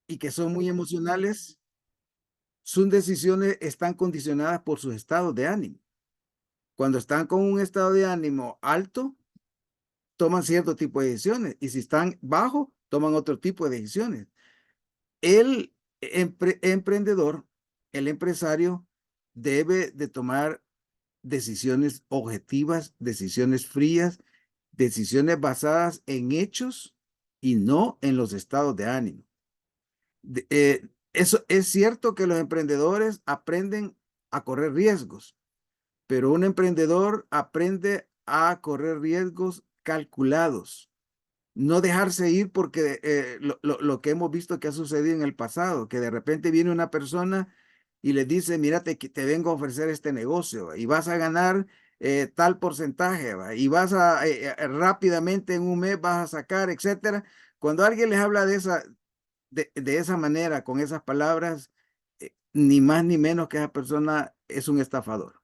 y que son muy emocionales, sus decisiones están condicionadas por sus estados de ánimo. Cuando están con un estado de ánimo alto, toman cierto tipo de decisiones, y si están bajo, toman otro tipo de decisiones. El emprendedor, el empresario, debe de tomar decisiones objetivas, decisiones frías, decisiones basadas en hechos y no en los estados de ánimo. Eso es cierto que los emprendedores aprenden a correr riesgos, pero un emprendedor aprende a correr riesgos calculados, no dejarse ir porque lo que hemos visto que ha sucedido en el pasado, que de repente viene una persona y le dice, mira, te vengo a ofrecer este negocio y vas a ganar tal porcentaje, ¿va? Y vas a rápidamente en un mes vas a sacar, etcétera. Cuando alguien les habla de esa manera, con esas palabras, ni más ni menos que esa persona es un estafador.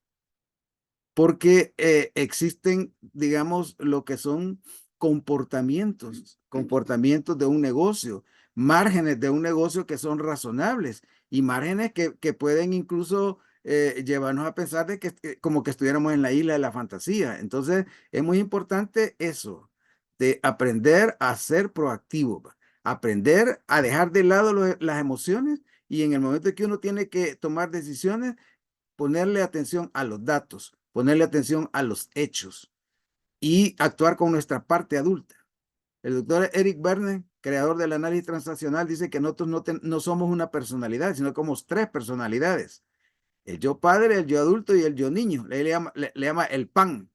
Porque existen, digamos, lo que son comportamientos de un negocio, márgenes de un negocio que son razonables y márgenes que pueden incluso llevarnos a pensar de que como que estuviéramos en la isla de la fantasía. Entonces, es muy importante eso, de aprender a ser proactivo, ¿va? Aprender a dejar de lado las emociones, y en el momento que uno tiene que tomar decisiones, ponerle atención a los datos, ponerle atención a los hechos y actuar con nuestra parte adulta. El doctor Eric Berne, creador del análisis transaccional, dice que nosotros no somos una personalidad, sino como tres personalidades. El yo padre, el yo adulto y el yo niño. Le llama el PAN.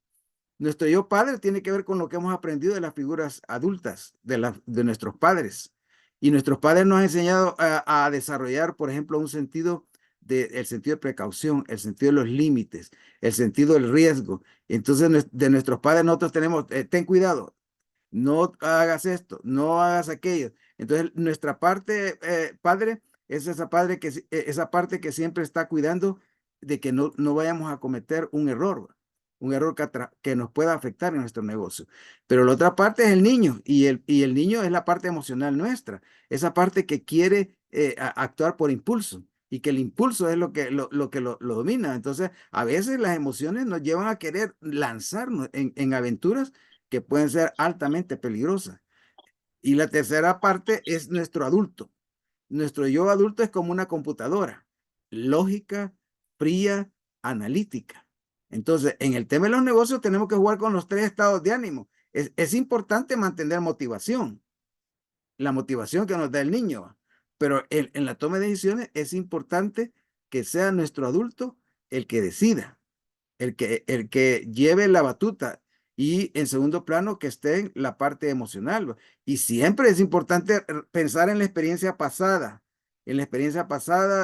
Nuestro yo padre tiene que ver con lo que hemos aprendido de las figuras adultas, de nuestros padres. Y nuestros padres nos han enseñado a desarrollar, por ejemplo, el sentido de precaución, el sentido de los límites, el sentido del riesgo. Entonces, de nuestros padres nosotros tenemos, ten cuidado, no hagas esto, no hagas aquello. Entonces, nuestra parte padre es esa parte que siempre está cuidando de que no vayamos a cometer un error que nos pueda afectar en nuestro negocio. Pero la otra parte es el niño, y el niño es la parte emocional nuestra, esa parte que quiere actuar por impulso, y que el impulso es lo que lo domina. Entonces, a veces las emociones nos llevan a querer lanzarnos en aventuras que pueden ser altamente peligrosas. Y la tercera parte es nuestro adulto. Nuestro yo adulto es como una computadora, lógica, fría, analítica. Entonces, en el tema de los negocios tenemos que jugar con los tres estados de ánimo. Es importante mantener motivación, la motivación que nos da el niño, pero en la toma de decisiones es importante que sea nuestro adulto el que decida, el que lleve la batuta, y en segundo plano que esté en la parte emocional. Y siempre es importante pensar en la experiencia pasada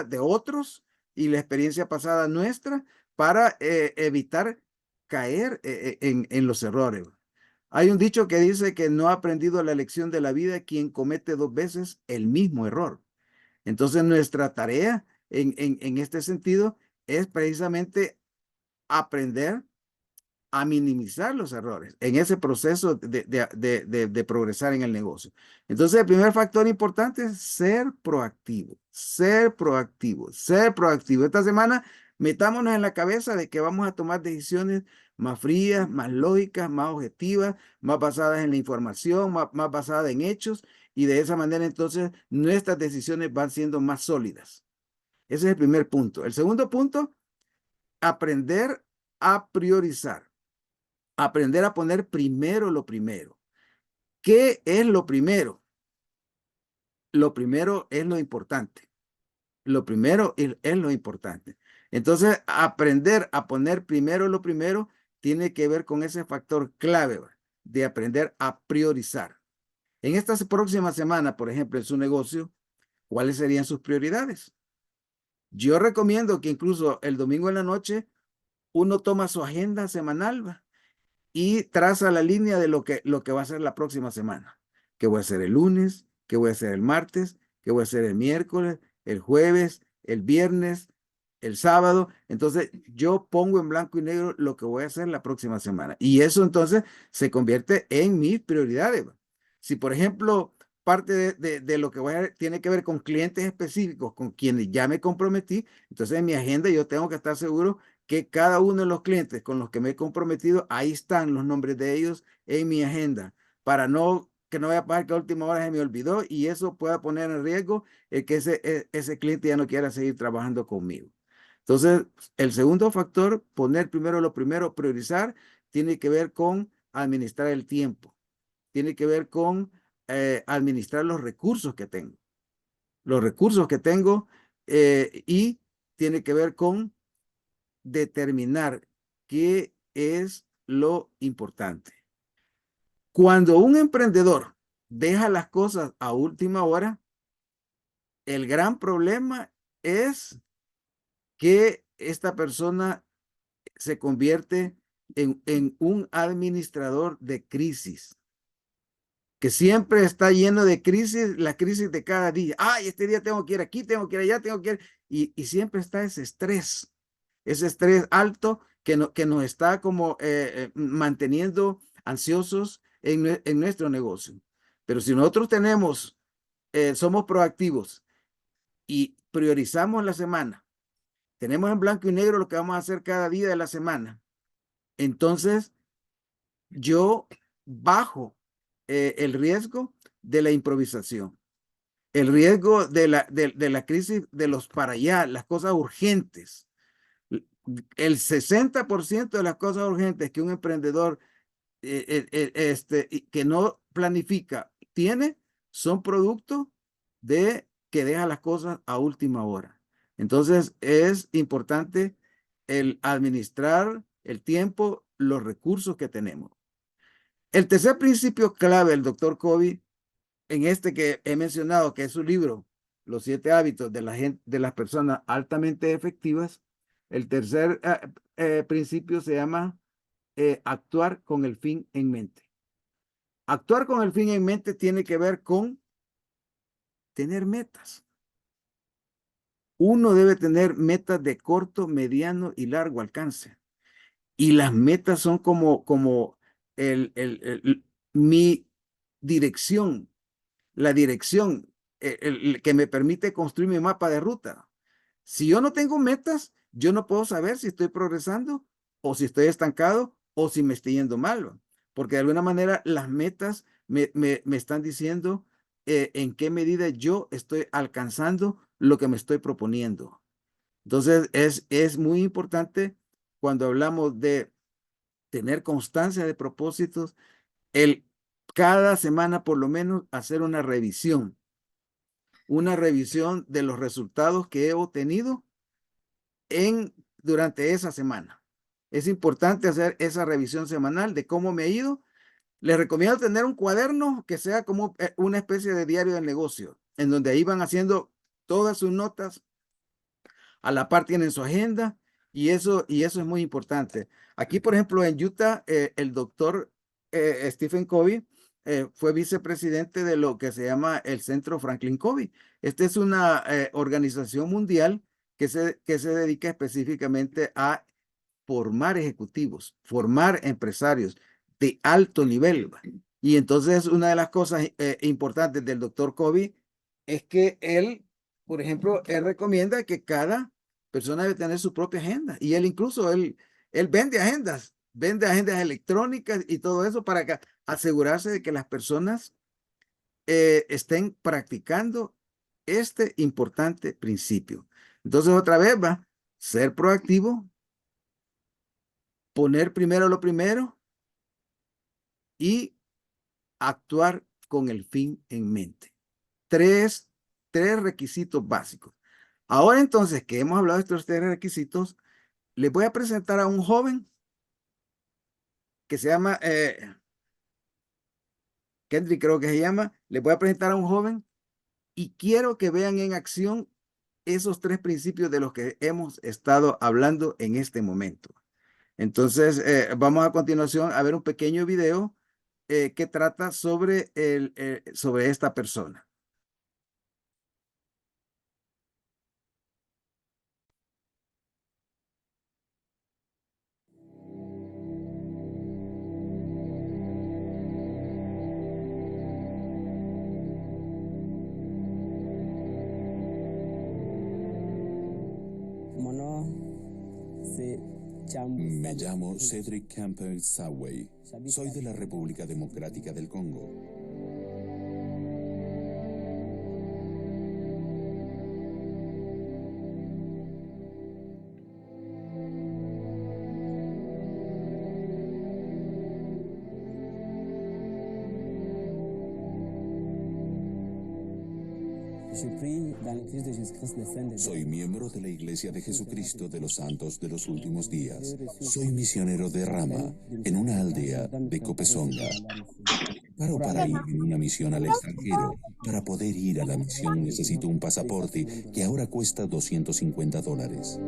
de otros y la experiencia pasada nuestra, para evitar caer en los errores. Hay un dicho que dice que no ha aprendido la lección de la vida quien comete dos veces el mismo error. Entonces, nuestra tarea en este sentido es precisamente aprender a minimizar los errores en ese proceso de progresar en el negocio. Entonces, el primer factor importante es ser proactivo, ser proactivo, ser proactivo. Esta semana metámonos en la cabeza de que vamos a tomar decisiones más frías, más lógicas, más objetivas, más basadas en la información, más basadas en hechos, y de esa manera entonces nuestras decisiones van siendo más sólidas. Ese es el primer punto. El segundo punto, aprender a priorizar. Aprender a poner primero lo primero. ¿Qué es lo primero? Lo primero es lo importante. Lo primero es lo importante. Entonces, aprender a poner primero lo primero tiene que ver con ese factor clave, ¿va?, de aprender a priorizar. En esta próxima semana, por ejemplo, en su negocio, ¿cuáles serían sus prioridades? Yo recomiendo que incluso el domingo en la noche uno toma su agenda semanal, ¿va?, y traza la línea de lo que va a ser la próxima semana. ¿Qué voy a hacer el lunes? ¿Qué voy a hacer el martes? ¿Qué voy a hacer el miércoles, el jueves, el viernes, el sábado? Entonces, yo pongo en blanco y negro lo que voy a hacer la próxima semana. Y eso entonces se convierte en mis prioridades. Si, por ejemplo, parte de lo que voy a, tiene que ver con clientes específicos con quienes ya me comprometí. Entonces en mi agenda yo tengo que estar seguro que cada uno de los clientes con los que me he comprometido, ahí están los nombres de ellos en mi agenda, para no que no vaya a pasar que a última hora se me olvidó y eso pueda poner en riesgo el que ese cliente ya no quiera seguir trabajando conmigo. Entonces, el segundo factor, poner primero lo primero, priorizar, tiene que ver con administrar el tiempo, tiene que ver con administrar los recursos que tengo, los recursos que tengo y tiene que ver con determinar qué es lo importante. Cuando un emprendedor deja las cosas a última hora, el gran problema es que esta persona se convierte en un administrador de crisis, que siempre está lleno de crisis, la crisis de cada día. Ay, este día tengo que ir aquí, tengo que ir allá, tengo que ir. Y siempre está ese estrés alto que nos está como manteniendo ansiosos en nuestro negocio. Pero si nosotros somos proactivos y priorizamos la semana, tenemos en blanco y negro lo que vamos a hacer cada día de la semana, entonces yo bajo el riesgo de la improvisación, el riesgo de la crisis de los para allá, las cosas urgentes. El 60% de las cosas urgentes que un emprendedor que no planifica tiene son producto de que deja las cosas a última hora. Entonces es importante el administrar el tiempo, los recursos que tenemos. El tercer principio clave del doctor Covey, en este que he mencionado, que es su libro, Los 7 hábitos de de las personas altamente efectivas, el tercer principio se llama actuar con el fin en mente. Actuar con el fin en mente tiene que ver con tener metas. Uno debe tener metas de corto, mediano y largo alcance. Y las metas son como mi dirección, la dirección que me permite construir mi mapa de ruta. Si yo no tengo metas, yo no puedo saber si estoy progresando o si estoy estancado o si me estoy yendo mal. Porque de alguna manera las metas me están diciendo en qué medida yo estoy alcanzando lo que me estoy proponiendo. Entonces es muy importante cuando hablamos de tener constancia de propósitos, el cada semana por lo menos hacer una revisión de los resultados que he obtenido durante esa semana. Es importante hacer esa revisión semanal de cómo me ha ido. Les recomiendo tener un cuaderno que sea como una especie de diario del negocio, en donde ahí van haciendo todas sus notas, a la par tienen su agenda y eso es muy importante. Aquí, por ejemplo, en Utah, el doctor Stephen Covey fue vicepresidente de lo que se llama el Centro Franklin Covey. Esta es una organización mundial que se dedica específicamente a formar ejecutivos, formar empresarios de alto nivel. Y entonces una de las cosas importantes del doctor Covey es que él, por ejemplo, él recomienda que cada persona debe tener su propia agenda. Y él incluso, él vende agendas electrónicas y todo eso para asegurarse de que las personas estén practicando este importante principio. Entonces, otra vez va, ser proactivo, poner primero lo primero y actuar con el fin en mente. Tres, tres requisitos básicos. Ahora entonces que hemos hablado de estos tres requisitos, les voy a presentar a un joven que se llama Kendrick, creo que se llama. Les voy a presentar a un joven y quiero que vean en acción esos tres principios de los que hemos estado hablando en este momento. Entonces, vamos a continuación a ver un pequeño video que trata sobre esta persona. Me llamo Cedric Campbell Saway. Soy de la República Democrática del Congo. Soy miembro de la Iglesia de Jesucristo de los Santos de los Últimos Días. Soy misionero de Rama, en una aldea de Copesonga. Paro para ir en una misión al extranjero. Para poder ir a la misión necesito un pasaporte que ahora cuesta $250.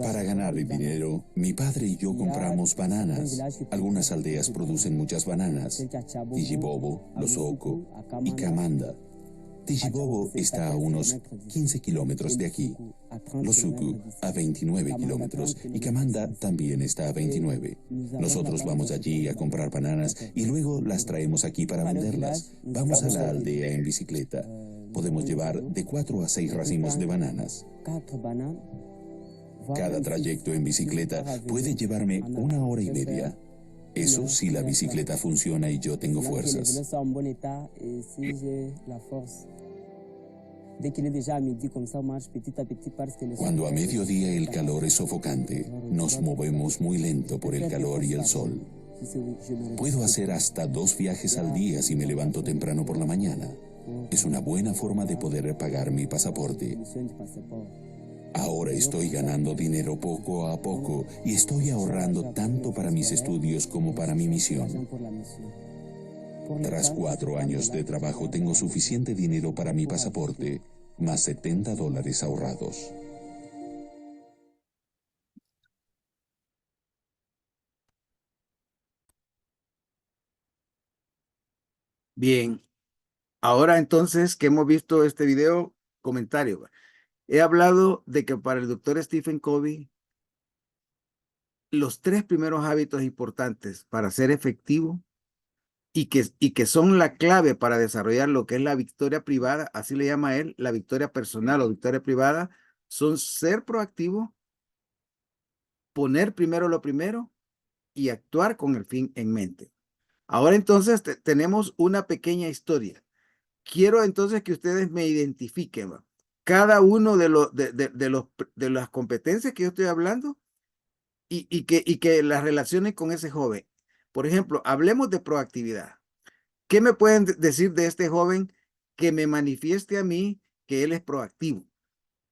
Para ganar el dinero, mi padre y yo compramos bananas. Algunas aldeas producen muchas bananas. Tijibobo, Losoko y Kamanda. Tijibobo está a unos 15 kilómetros de aquí. Losuku a 29 kilómetros y Kamanda también está a 29. Nosotros vamos allí a comprar bananas y luego las traemos aquí para venderlas. Vamos a la aldea en bicicleta. Podemos llevar de 4 a 6 racimos de bananas. Cada trayecto en bicicleta puede llevarme 1 hora y media. Eso si la bicicleta funciona y yo tengo fuerzas. Cuando a mediodía el calor es sofocante, nos movemos muy lento por el calor y el sol. Puedo hacer hasta 2 viajes al día si me levanto temprano por la mañana. Es una buena forma de poder pagar mi pasaporte. Ahora estoy ganando dinero poco a poco y estoy ahorrando tanto para mis estudios como para mi misión. Tras 4 años de trabajo tengo suficiente dinero para mi pasaporte, más $70 ahorrados. Bien, ahora entonces que hemos visto este video, comentario. He hablado de que para el doctor Stephen Covey, los 3 primeros hábitos importantes para ser efectivo y que son la clave para desarrollar lo que es la victoria privada, así le llama él, la victoria personal o victoria privada, son ser proactivo, poner primero lo primero y actuar con el fin en mente. Ahora entonces tenemos una pequeña historia. Quiero entonces que ustedes me identifiquen, ¿va? Cada uno de las competencias que yo estoy hablando y que las relacionen con ese joven. Por ejemplo, hablemos de proactividad. ¿Qué me pueden decir de este joven que me manifieste a mí que él es proactivo?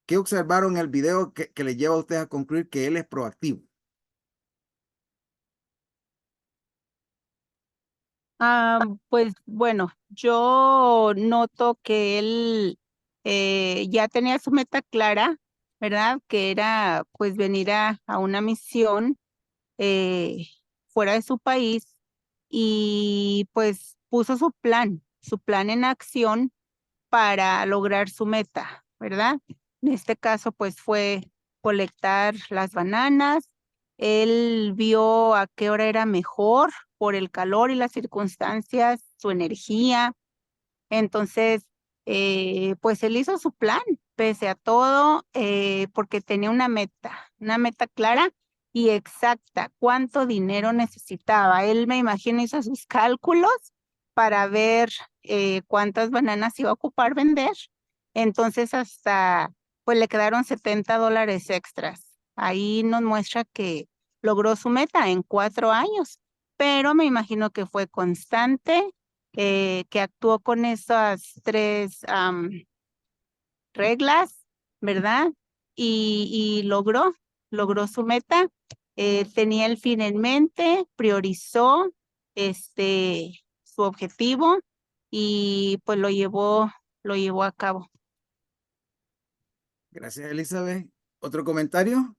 ¿Qué observaron en el video que le lleva a ustedes a concluir que él es proactivo? Pues bueno, yo noto que él ya tenía su meta clara, ¿verdad? Que era pues venir a una misión eh, fuera de su país y pues puso su plan en acción para lograr su meta, ¿verdad? En este caso, pues fue colectar las bananas. Él vio a qué hora era mejor por el calor y las circunstancias, su energía. Entonces, pues él hizo su plan, pese a todo, porque tenía una meta clara y exacta, cuánto dinero necesitaba. Él, me imagino, hizo sus cálculos para ver cuántas bananas iba a ocupar vender. Entonces, hasta, pues le quedaron $70 extras. Ahí nos muestra que logró su meta en 4 años, pero me imagino que fue constante, que actuó con esas 3 reglas, ¿verdad? Y logró su meta. Tenía el fin en mente, priorizó su objetivo y pues lo llevó a cabo. Gracias, Elizabeth. ¿Otro comentario?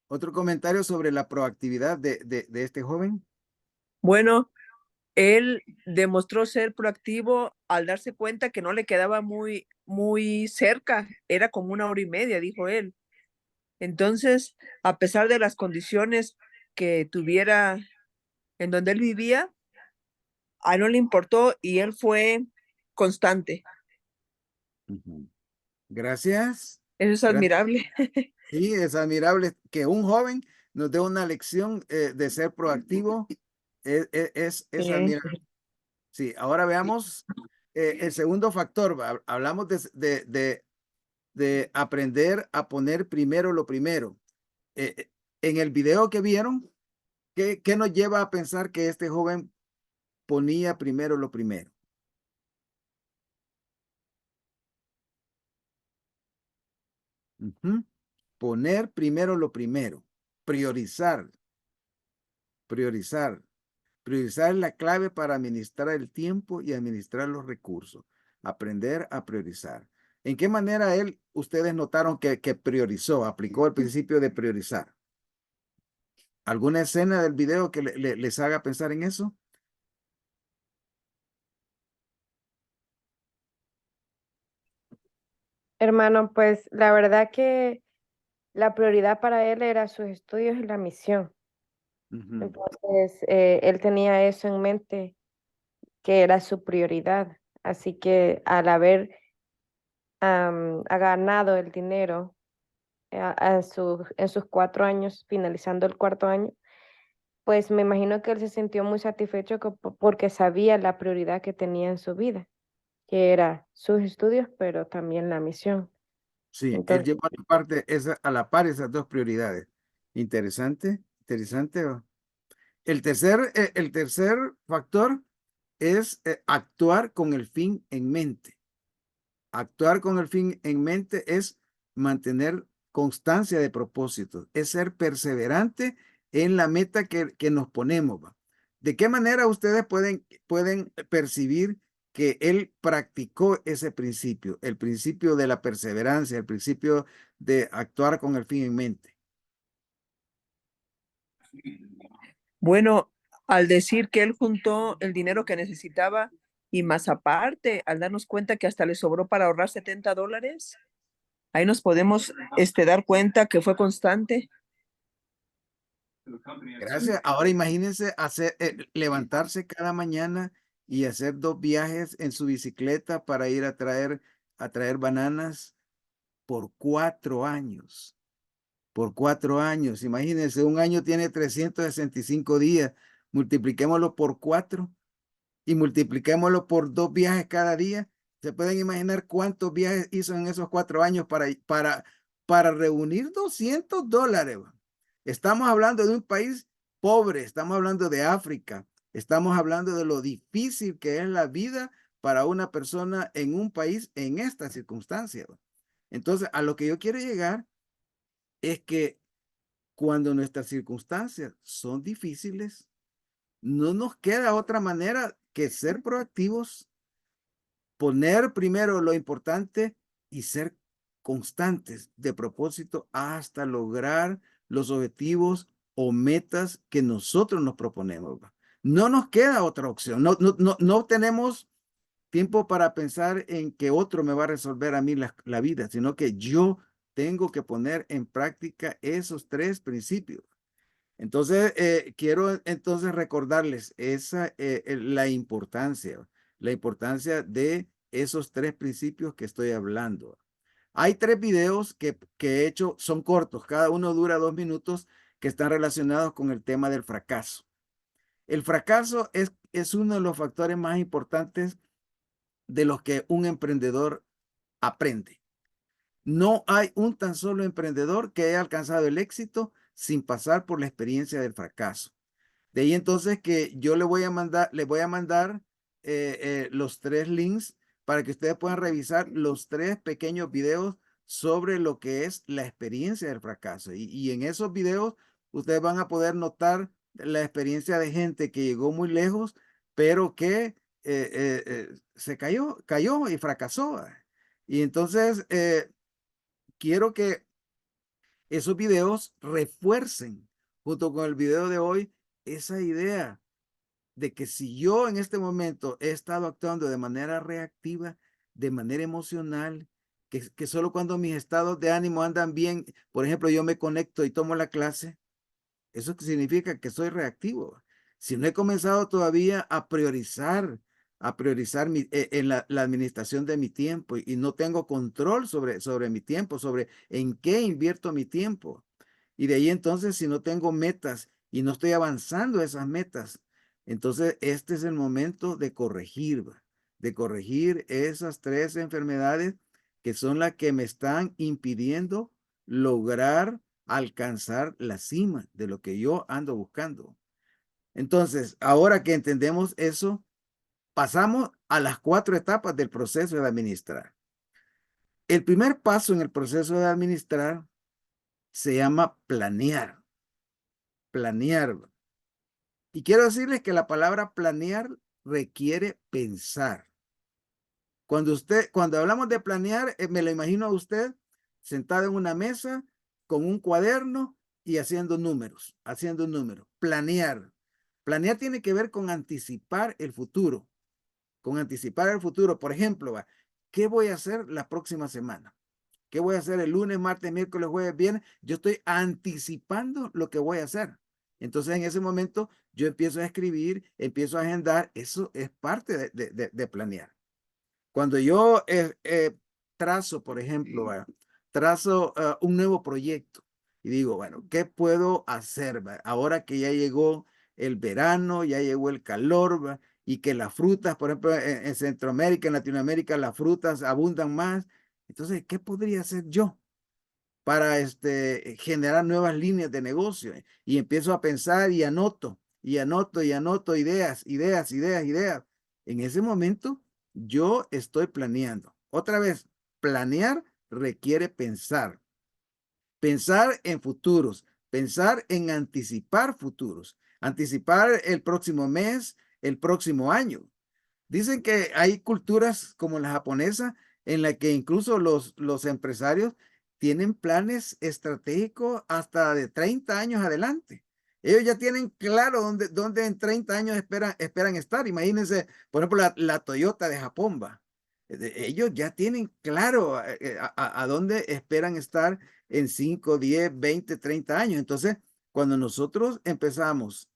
¿Otro comentario sobre la proactividad de este joven? Bueno, él demostró ser proactivo al darse cuenta que no le quedaba muy cerca, era como 1 hora y media, dijo él. Entonces, a pesar de las condiciones que tuviera en donde él vivía, a él no le importó y él fue constante. Ujú. Gracias. Eso es Gracias. admirable. Sí, es admirable que un joven nos dé una lección de ser proactivo. Es Sí. admirable. Sí, ahora veamos el segundo factor. Hablamos de aprender a poner primero lo primero. En el video que vieron, ¿qué nos lleva a pensar que este joven ponía primero lo primero? Ujú. Poner primero lo primero. Priorizar, priorizar. Priorizar es la clave para administrar el tiempo y administrar los recursos. Aprender a priorizar. ¿En qué manera ustedes notaron que priorizó, aplicó el principio de priorizar? ¿Alguna escena del video que les haga pensar en eso? Hermano, pues la verdad que la prioridad para él era sus estudios y la misión. Ujú. Entonces, él tenía eso en mente, que era su prioridad. Así que al haber ha ganado el dinero en sus 4 años, finalizando el cuarto año, pues me imagino que él se sintió muy satisfecho porque sabía la prioridad que tenía en su vida, que era sus estudios, pero también la misión. Sí, él Entonces, llevó a la par esas dos prioridades. Interesante, interesante. El tercer factor es actuar con el fin en mente. Actuar con el fin en mente es mantener constancia de propósito, es ser perseverante en la meta que nos ponemos. ¿Va? ¿De qué manera ustedes pueden percibir que él practicó ese principio, el principio de la perseverancia, el principio de actuar con el fin en mente? Bueno, al decir que él juntó el dinero que necesitaba y más aparte, al darnos cuenta que hasta le sobró para ahorrar $70, ahí nos podemos dar cuenta que fue constante. Gracias. Ahora imagínense levantarse cada mañana y hacer 2 viajes en su bicicleta para ir a traer bananas por 4 años. Por 4 años. Imagínense, un año tiene 365 días. Multipliquémoslo por 4 y multipliquémoslo por 2 viajes cada día. ¿Se pueden imaginar cuántos viajes hizo en esos 4 años para reunir $200? Estamos hablando de un país pobre, estamos hablando de África, estamos hablando de lo difícil que es la vida para una persona en un país en esta circunstancia. Entonces, a lo que yo quiero llegar es que cuando nuestras circunstancias son difíciles, no nos queda otra manera que ser proactivos, poner primero lo importante y ser constantes de propósito hasta lograr los objetivos o metas que nosotros nos proponemos. No nos queda otra opción. No tenemos tiempo para pensar en que otro me va a resolver a mí la vida, sino que yo tengo que poner en práctica esos 3 principios. Entonces, quiero entonces recordarles la importancia de esos 3 principios que estoy hablando. Hay 3 videos que he hecho, son cortos, cada uno dura 2 minutos, que están relacionados con el tema del fracaso. El fracaso es uno de los factores más importantes de los que un emprendedor aprende. No hay un tan solo emprendedor que haya alcanzado el éxito sin pasar por la experiencia del fracaso. De ahí entonces que yo le voy a mandar los 3 links para que ustedes puedan revisar los 3 pequeños videos sobre lo que es la experiencia del fracaso. Y en esos videos ustedes van a poder notar la experiencia de gente que llegó muy lejos, pero que se cayó y fracasó. Y entonces quiero que esos videos refuercen junto con el video de hoy esa idea de que si yo en este momento he estado actuando de manera reactiva, de manera emocional, que solo cuando mis estados de ánimo andan bien, por ejemplo, yo me conecto y tomo la clase, eso significa que soy reactivo. si no he comenzado todavía a priorizar en la administración de mi tiempo y no tengo control sobre mi tiempo, sobre en qué invierto mi tiempo. Y de ahí entonces, si no tengo metas y no estoy avanzando esas metas, entonces este es el momento de corregir, ¿va? De corregir esas 3 enfermedades que son las que me están impidiendo lograr alcanzar la cima de lo que yo ando buscando. Entonces, ahora que entendemos eso, pasamos a las 4 etapas del proceso de administrar. El primer paso en el proceso de administrar se llama planear. Planear. Y quiero decirles que la palabra planear requiere pensar. Cuando hablamos de planear, me lo imagino a usted sentado en una mesa con un cuaderno y haciendo números, haciendo números. Planear. Planear tiene que ver con anticipar el futuro, con anticipar el futuro. Por ejemplo, ¿qué voy a hacer la próxima semana? ¿Qué voy a hacer el lunes, martes, miércoles, jueves, viernes? Yo estoy anticipando lo que voy a hacer. Entonces, en ese momento, yo empiezo a escribir, empiezo a agendar. Eso es parte de planear. Cuando yo trazo, por ejemplo, trazo un nuevo proyecto y digo, bueno, ¿qué puedo hacer? Ahora que ya llegó el verano, ya llegó el calor, y que las frutas, por ejemplo, en Centroamérica, en Latinoamérica, las frutas abundan más. Entonces, ¿qué podría hacer yo para generar nuevas líneas de negocio? Y empiezo a pensar y anoto, y anoto, y anoto ideas, ideas, ideas, ideas. En ese momento, yo estoy planeando. Otra vez, planear requiere pensar. Pensar en futuros, pensar en anticipar futuros, anticipar el próximo mes, el próximo año. Dicen que hay culturas como la japonesa en la que incluso los empresarios tienen planes estratégicos hasta de 30 años adelante. Ellos ya tienen claro dónde en 30 años esperan estar. Imagínense, por ejemplo, la Toyota de Japón, va. Ellos ya tienen claro a dónde esperan estar en 5, 10, 20, 30 años. Entonces, cuando nosotros empezamos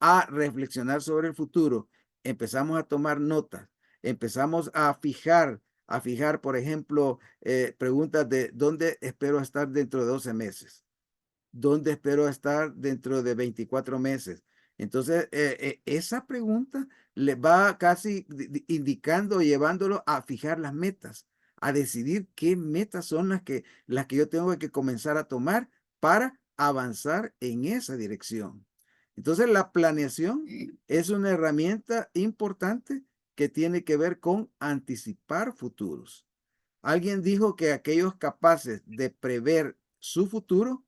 a reflexionar sobre el futuro, empezamos a tomar notas, empezamos a fijar, por ejemplo, preguntas de dónde espero estar dentro de 12 meses, dónde espero estar dentro de 24 meses. Entonces, esa pregunta le va casi indicando, llevándolo a fijar las metas, a decidir qué metas son las que yo tengo que comenzar a tomar para avanzar en esa dirección. Entonces, la planeación es una herramienta importante que tiene que ver con anticipar futuros. Alguien dijo que aquellos capaces de prever su futuro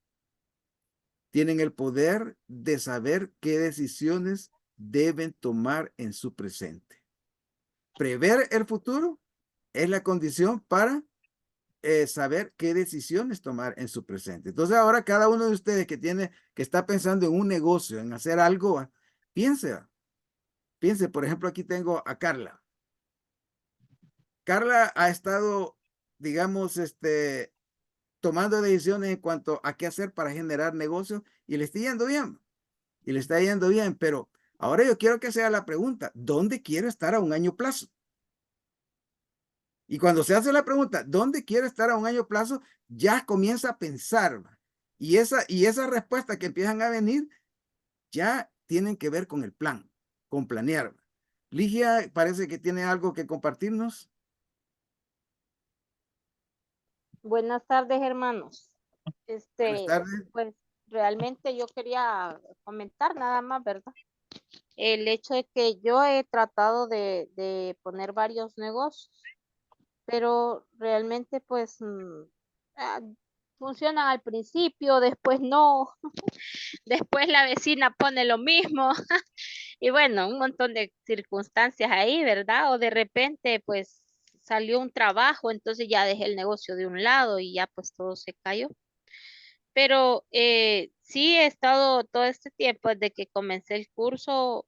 tienen el poder de saber qué decisiones deben tomar en su presente. Prever el futuro es la condición para saber qué decisiones tomar en su presente. Entonces ahora cada uno de ustedes que está pensando en un negocio, en hacer algo, piense, piense, por ejemplo, aquí tengo a Carla. Carla ha estado, digamos, tomando decisiones en cuanto a qué hacer para generar negocios y le está yendo bien. Y le está yendo bien, pero ahora yo quiero que sea la pregunta, ¿dónde quiero estar a un año plazo? Y cuando se hace la pregunta, ¿dónde quiero estar a un año plazo? Ya comienza a pensar. Y esa respuesta que empiezan a venir ya tienen que ver con el plan, con planear. Ligia parece que tiene algo que compartirnos. Buenas tardes, hermanos. Buenas tardes. Pues realmente yo quería comentar nada más, ¿verdad? El hecho de que yo he tratado de poner varios negocios, pero realmente pues ah, funcionan al principio, después no, después la vecina pone lo mismo y bueno, un montón de circunstancias ahí, ¿verdad? O de repente pues salió un trabajo, entonces ya dejé el negocio de un lado y ya pues todo se cayó. Pero sí he estado todo este tiempo desde que comencé el curso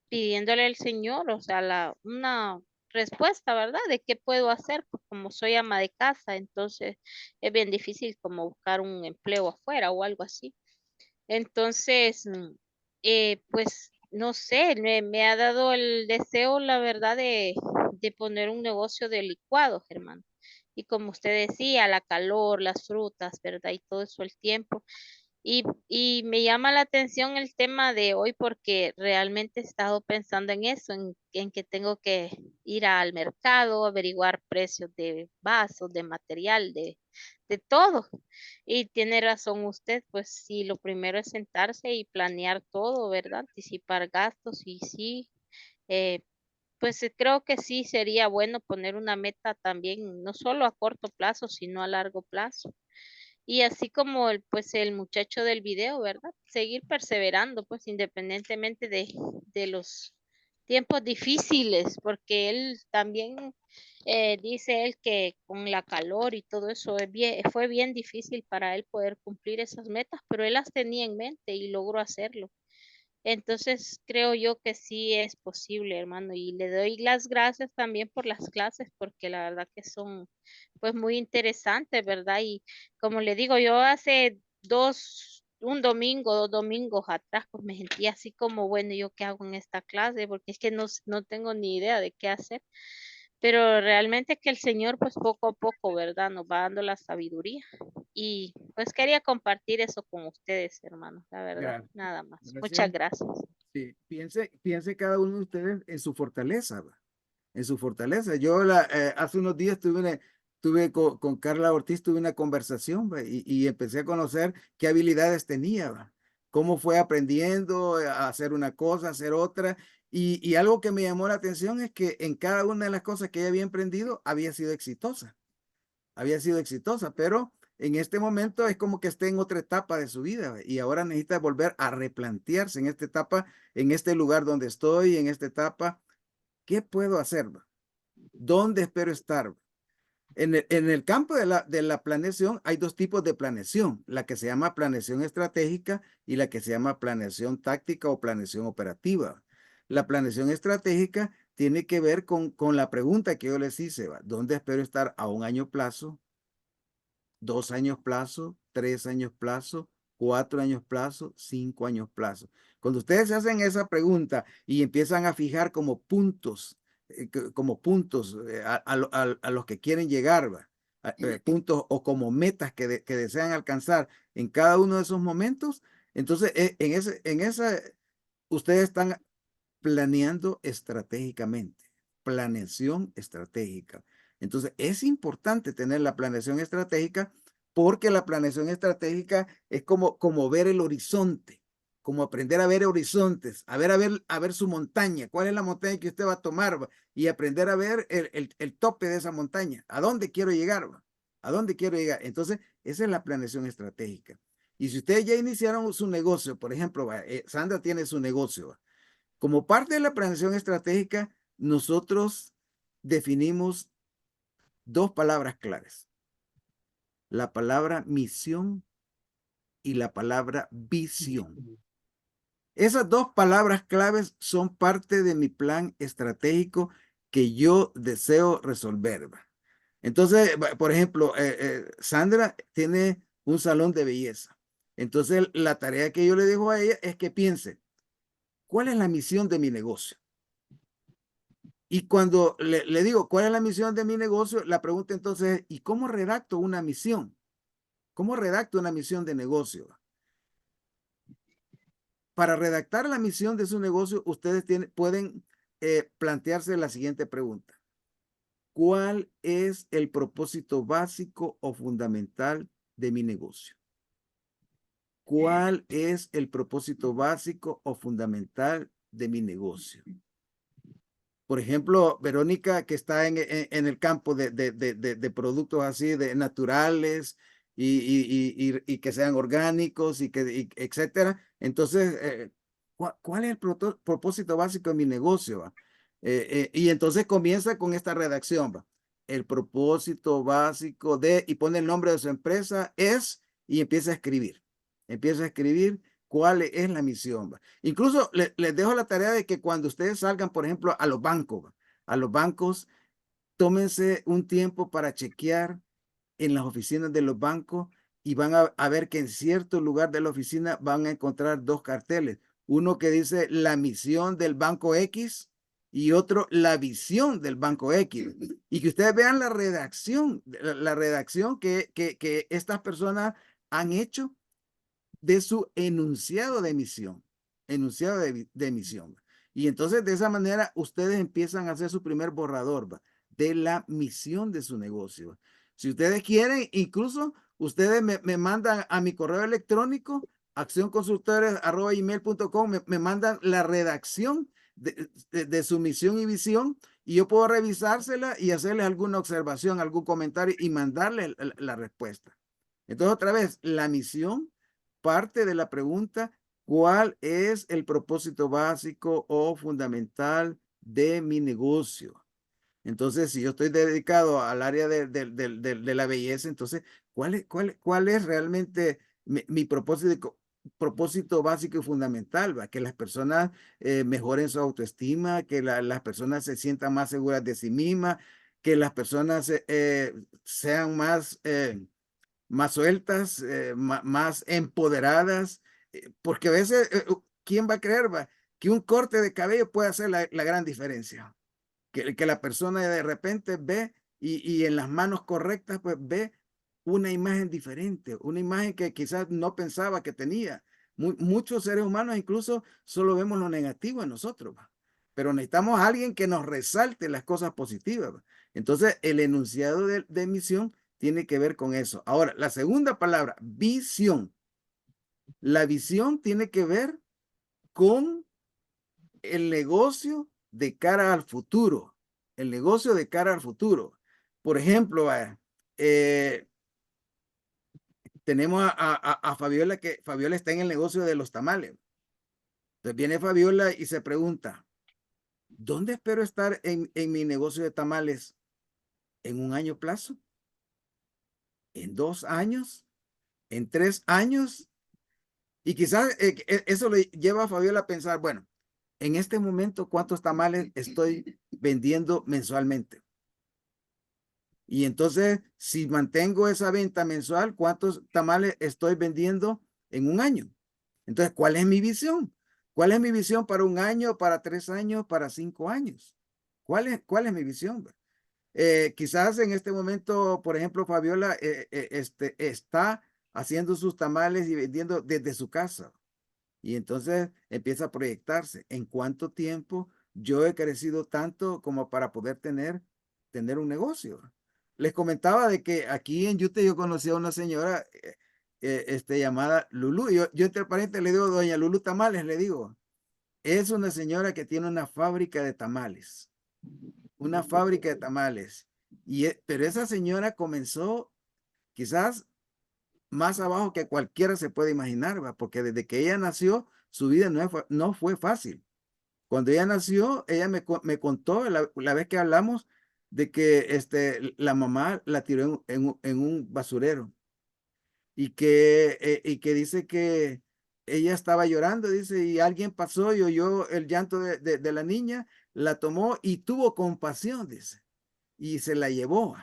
pidiéndole al Señor, o sea, una respuesta, ¿verdad? De qué puedo hacer, pues como soy ama de casa, entonces es bien difícil como buscar un empleo afuera o algo así. Entonces, pues no sé, me ha dado el deseo, la verdad, de poner un negocio de licuados, hermano. Y como usted decía, la calor, las frutas, ¿verdad? Y todo eso el tiempo. Y me llama la atención el tema de hoy porque realmente he estado pensando en eso, en que tengo que ir al mercado, averiguar precios de vasos, de material, de todo. Y tiene razón usted, pues sí, lo primero es sentarse y planear todo, ¿verdad? Anticipar gastos y sí, eh, pues creo que sí sería bueno poner una meta también, no solo a corto plazo, sino a largo plazo. Y así como pues el muchacho del video, ¿verdad? Seguir perseverando, pues independientemente de los tiempos difíciles, porque él también dice él que con la calor y todo eso fue bien difícil para él poder cumplir esas metas, pero él las tenía en mente y logró hacerlo. Entonces creo yo que sí es posible, hermano, y le doy las gracias también por las clases, porque la verdad que son pues muy interesantes, ¿verdad? Y como le digo, yo hace un domingo, 2 domingos atrás, pues me sentía así como, bueno, ¿yo qué hago en esta clase? Porque es que no tengo ni idea de qué hacer. Pero realmente que el Señor, pues poco a poco, ¿verdad? Nos va dando la sabiduría. Y pues quería compartir eso con ustedes, hermanos, la verdad, Gracias. nada más. Muchas Gracias. gracias. Sí, piense cada uno de ustedes en su fortaleza, ¿va? En su fortaleza. Yo hace unos días tuve con Carla Ortiz, tuve una conversación, ¿va? Y empecé a conocer qué habilidades tenía, ¿va? Cómo fue aprendiendo a hacer una cosa, a hacer otra. Y algo que me llamó la atención es que en cada una de las cosas que ella había emprendido había sido exitosa, pero en este momento es como que esté en otra etapa de su vida y ahora necesita volver a replantearse en esta etapa, en este lugar donde estoy, en esta etapa, ¿qué puedo hacer? ¿Dónde espero estar? En el campo de la planeación hay dos tipos de planeación, la que se llama planeación estratégica y la que se llama planeación táctica o planeación operativa. La planeación estratégica tiene que ver con la pregunta que yo les hice, ¿dónde espero estar a un año plazo, 2 años plazo, 3 años plazo, 4 años plazo, 5 años plazo? Cuando ustedes se hacen esa pregunta y empiezan a fijar como puntos a los que quieren llegar, puntos o como metas que desean alcanzar en cada uno de esos momentos, entonces ustedes están planeando estratégicamente, planeación estratégica. Entonces, es importante tener la planeación estratégica porque la planeación estratégica es como ver el horizonte, como aprender a ver horizontes, a ver su montaña, cuál es la montaña que usted va a tomar y aprender a ver el tope de esa montaña, a dónde quiero llegar, a dónde quiero llegar. Entonces, esa es la planeación estratégica. Y si ustedes ya iniciaron su negocio, por ejemplo, Sandra tiene su negocio, como parte de la planeación estratégica, nosotros definimos dos palabras claves: la palabra misión y la palabra visión. Esas dos palabras claves son parte de mi plan estratégico que yo deseo resolver. Entonces, por ejemplo, Sandra tiene un salón de belleza. Entonces, la tarea que yo le dejo a ella es que piense, ¿cuál es la misión de mi negocio? Y cuando le digo, ¿cuál es la misión de mi negocio? La pregunta entonces es, ¿y cómo redacto una misión? ¿Cómo redacto una misión de negocio? Para redactar la misión de su negocio, ustedes pueden plantearse la siguiente pregunta. ¿Cuál es el propósito básico o fundamental de mi negocio? ¿Cuál es el propósito básico o fundamental de mi negocio? Por ejemplo, Verónica, que está en el campo de productos así, de naturales y que sean orgánicos etcétera. Entonces, ¿cuál es el propósito básico de mi negocio? ¿Va? Y entonces comienza con esta redacción, ¿va? El propósito básico y pone el nombre de su empresa y empieza a escribir. Empieza a escribir cuál es la misión. Incluso les dejo la tarea de que cuando ustedes salgan, por ejemplo, a los bancos, tómense un tiempo para chequear en las oficinas de los bancos y van a ver que en cierto lugar de la oficina van a encontrar dos carteles. uno que dice la misión del Banco X y otro la visión del Banco X. Y que ustedes vean la redacción que estas personas han hecho de su enunciado de misión, de misión. Y entonces de esa manera ustedes empiezan a hacer su primer borrador, ¿va?, de la misión de su negocio. Si ustedes quieren, incluso ustedes me mandan a mi correo electrónico, accionconsultores@gmail.com, me mandan la redacción de su misión y visión, y yo puedo revisársela y hacerles alguna observación, algún comentario y mandarles la respuesta. Entonces, otra vez, la misión parte de la pregunta: ¿cuál es el propósito básico o fundamental de mi negocio? Entonces, si yo estoy dedicado al área de la belleza, entonces, ¿cuál es realmente mi propósito básico y fundamental? ¿Va? Que las personas mejoren su autoestima, que las personas se sientan más seguras de sí mismas, que las personas sean más sueltas, más empoderadas, porque a veces, ¿quién va a creer, va, que un corte de cabello puede hacer la gran diferencia? Que la persona de repente ve y en las manos correctas, pues ve una imagen diferente, una imagen que quizás no pensaba que tenía. Muchos seres humanos incluso solo vemos lo negativo en nosotros, ¿va? Pero necesitamos a alguien que nos resalte las cosas positivas, ¿va? Entonces, el enunciado de misión tiene que ver con eso. Ahora, la segunda palabra, visión. La visión tiene que ver con el negocio de cara al futuro. El negocio de cara al futuro. Por ejemplo, tenemos a Fabiola, que Fabiola está en el negocio de los tamales. Entonces viene Fabiola y se pregunta: ¿dónde espero estar en mi negocio de tamales? ¿En un año plazo? ¿En 2 años? ¿En 3 años? Y quizás eso le lleva a Fabiola a pensar, bueno, en este momento, ¿cuántos tamales estoy vendiendo mensualmente? Y entonces, si mantengo esa venta mensual, ¿cuántos tamales estoy vendiendo en un año? Entonces, ¿cuál es mi visión? ¿Cuál es mi visión para 1 año, para 3 años, para 5 años? ¿Cuál es mi visión? Quizás en este momento, por ejemplo, Fabiola está haciendo sus tamales y vendiendo desde su casa. Y entonces empieza a proyectarse: ¿en cuánto tiempo yo he crecido tanto como para poder tener un negocio? Les comentaba de que aquí en Utah yo conocí a una señora llamada Lulú. Yo entre paréntesis le digo doña Lulú Tamales, le digo. Es una señora que tiene una fábrica de tamales. Una fábrica de tamales. Pero esa señora comenzó quizás más abajo que cualquiera se puede imaginar, ¿va? Porque desde que ella nació, su vida no fue fácil. Cuando ella nació, ella me contó la vez que hablamos de que la mamá la tiró en un basurero y que dice que ella estaba llorando, dice, y alguien pasó y oyó el llanto de la niña, la tomó y tuvo compasión, dice, y se la llevó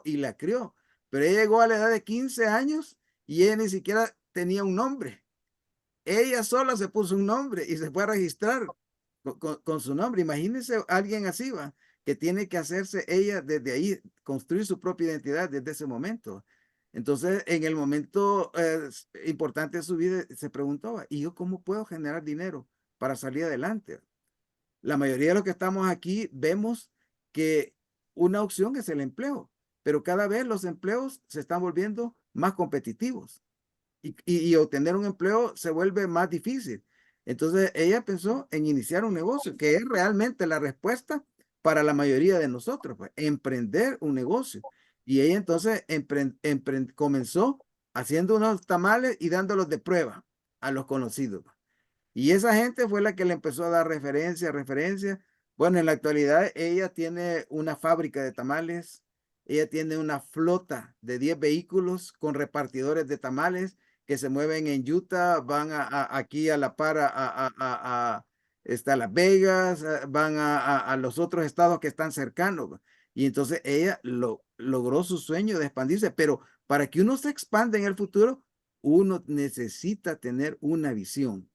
y la crió. Pero ella llegó a la edad de 15 años y ella ni siquiera tenía un nombre. Ella sola se puso un nombre y se fue a registrar con su nombre. Imagínense alguien así, va, que tiene que hacerse ella desde ahí, construir su propia identidad desde ese momento. Entonces, en el momento importante de su vida, se preguntó: ¿y yo cómo puedo generar dinero para salir adelante? La mayoría de los que estamos aquí vemos que una opción es el empleo, pero cada vez los empleos se están volviendo más competitivos y obtener un empleo se vuelve más difícil. Entonces ella pensó en iniciar un negocio, que es realmente la respuesta para la mayoría de nosotros, pues, emprender un negocio. Y ella entonces comenzó haciendo unos tamales y dándolos de prueba a los conocidos. Y esa gente fue la que le empezó a dar referencia. Bueno, en la actualidad ella tiene una fábrica de tamales, ella tiene una flota de 10 vehículos con repartidores de tamales que se mueven en Utah, van aquí a la par a Las Vegas, van a los otros estados que están cercanos. Y entonces ella logró su sueño de expandirse, pero para que uno se expanda en el futuro, uno necesita tener una visión.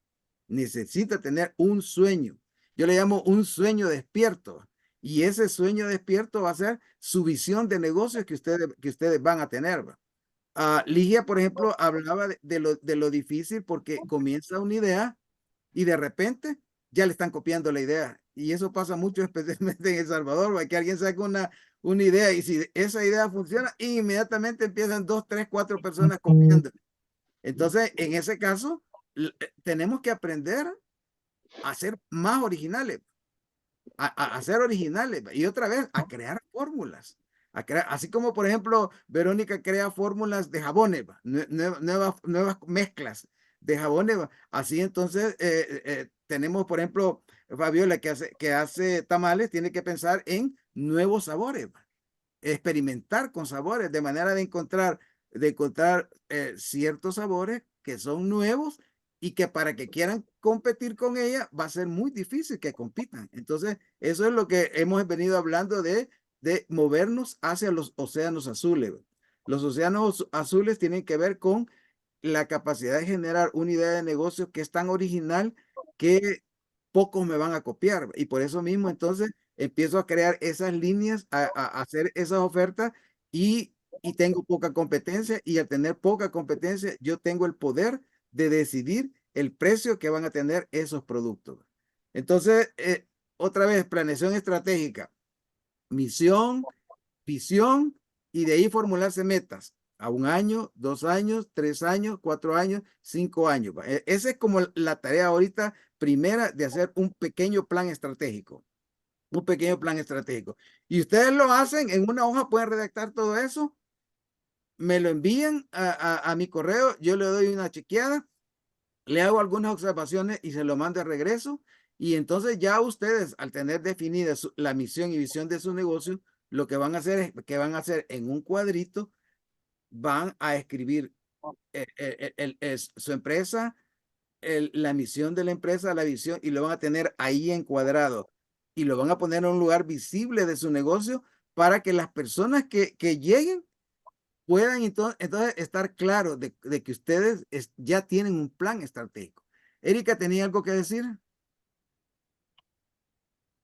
necesita tener un sueño. Yo le llamo un sueño despierto. Y ese sueño despierto va a ser su visión de negocios que ustedes van a tener. Ligia, por ejemplo, hablaba de lo difícil porque comienza una idea y de repente ya le están copiando la idea. Y eso pasa mucho, especialmente en El Salvador, que alguien saca una idea y si esa idea funciona, inmediatamente empiezan 2, 3, 4 personas copiando. Entonces, en ese caso, tenemos que aprender a ser más originales, a ser originales y otra vez a crear fórmulas. Así como, por ejemplo, Verónica crea fórmulas de jabones, nuevas mezclas de jabones. Así entonces tenemos, por ejemplo, Fabiola que hace tamales, tiene que pensar en nuevos sabores, experimentar con sabores, de manera de encontrar ciertos sabores que son nuevos y que para que quieran competir con ella va a ser muy difícil que compitan. Entonces, eso es lo que hemos venido hablando de movernos hacia los océanos azules. Los océanos azules tienen que ver con la capacidad de generar una idea de negocio que es tan original que pocos me van a copiar. Y por eso mismo, entonces, empiezo a crear esas líneas, a hacer esas ofertas y tengo poca competencia. Y al tener poca competencia, yo tengo el poder de decidir el precio que van a tener esos productos. Entonces, otra vez, planeación estratégica, misión, visión y de ahí formularse metas a 1 año, 2 años, 3 años, 4 años, 5 años. Esa es como la tarea ahorita primera de hacer un pequeño plan estratégico. Un pequeño plan estratégico. Y ustedes lo hacen en una hoja, pueden redactar todo eso, me lo envían a mi correo, yo le doy una chequeada, le hago algunas observaciones y se lo mando de regreso. Y entonces ya ustedes, al tener definida la misión y visión de su negocio, lo que van a hacer es que van a hacer en un cuadrito, van a escribir su empresa, la misión de la empresa, la visión, y lo van a tener ahí encuadrado. Y lo van a poner en un lugar visible de su negocio para que las personas que lleguen puedan entonces estar claros de que ustedes ya tienen un plan estratégico. Erika, ¿tenía algo que decir?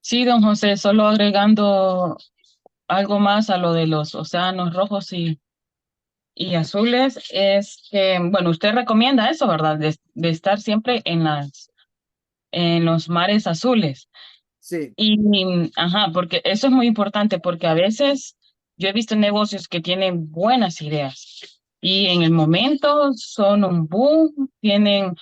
Sí, don José, solo agregando algo más a lo de los océanos rojos y azules, es que, bueno, usted recomienda eso, ¿verdad? De estar siempre en los mares azules. Sí, Y, ajá, porque eso es muy importante, porque a veces yo he visto negocios que tienen buenas ideas y en el momento son un boom, tienen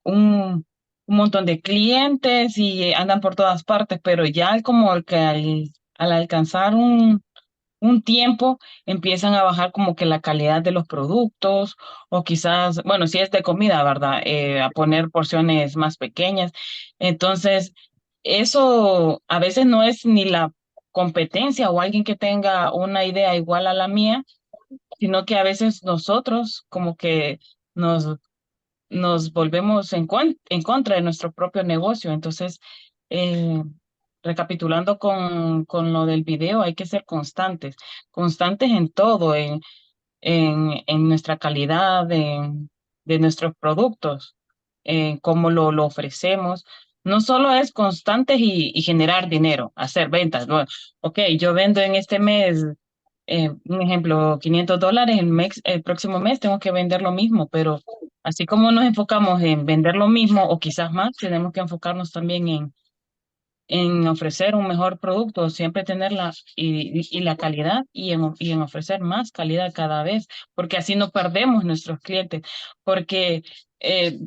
un montón de clientes y andan por todas partes, pero ya como que al alcanzar un tiempo empiezan a bajar como que la calidad de los productos o quizás, bueno, si es de comida, ¿verdad? A poner porciones más pequeñas. Entonces, eso a veces no es ni la competencia o alguien que tenga una idea igual a la mía, sino que a veces nosotros como que nos volvemos en contra de nuestro propio negocio. Entonces, eh, recapitulando con lo del video, hay que ser constantes, constantes en todo, en nuestra calidad de nuestros productos, en cómo lo ofrecemos. No solo es constantes y generar dinero, hacer ventas. ¿No? Ok, yo vendo en este mes, un ejemplo, $500, el próximo mes tengo que vender lo mismo, pero así como nos enfocamos en vender lo mismo o quizás más, tenemos que enfocarnos también en ofrecer un mejor producto, siempre tenerla y la calidad y en ofrecer más calidad cada vez, porque así no perdemos nuestros clientes, porque eh,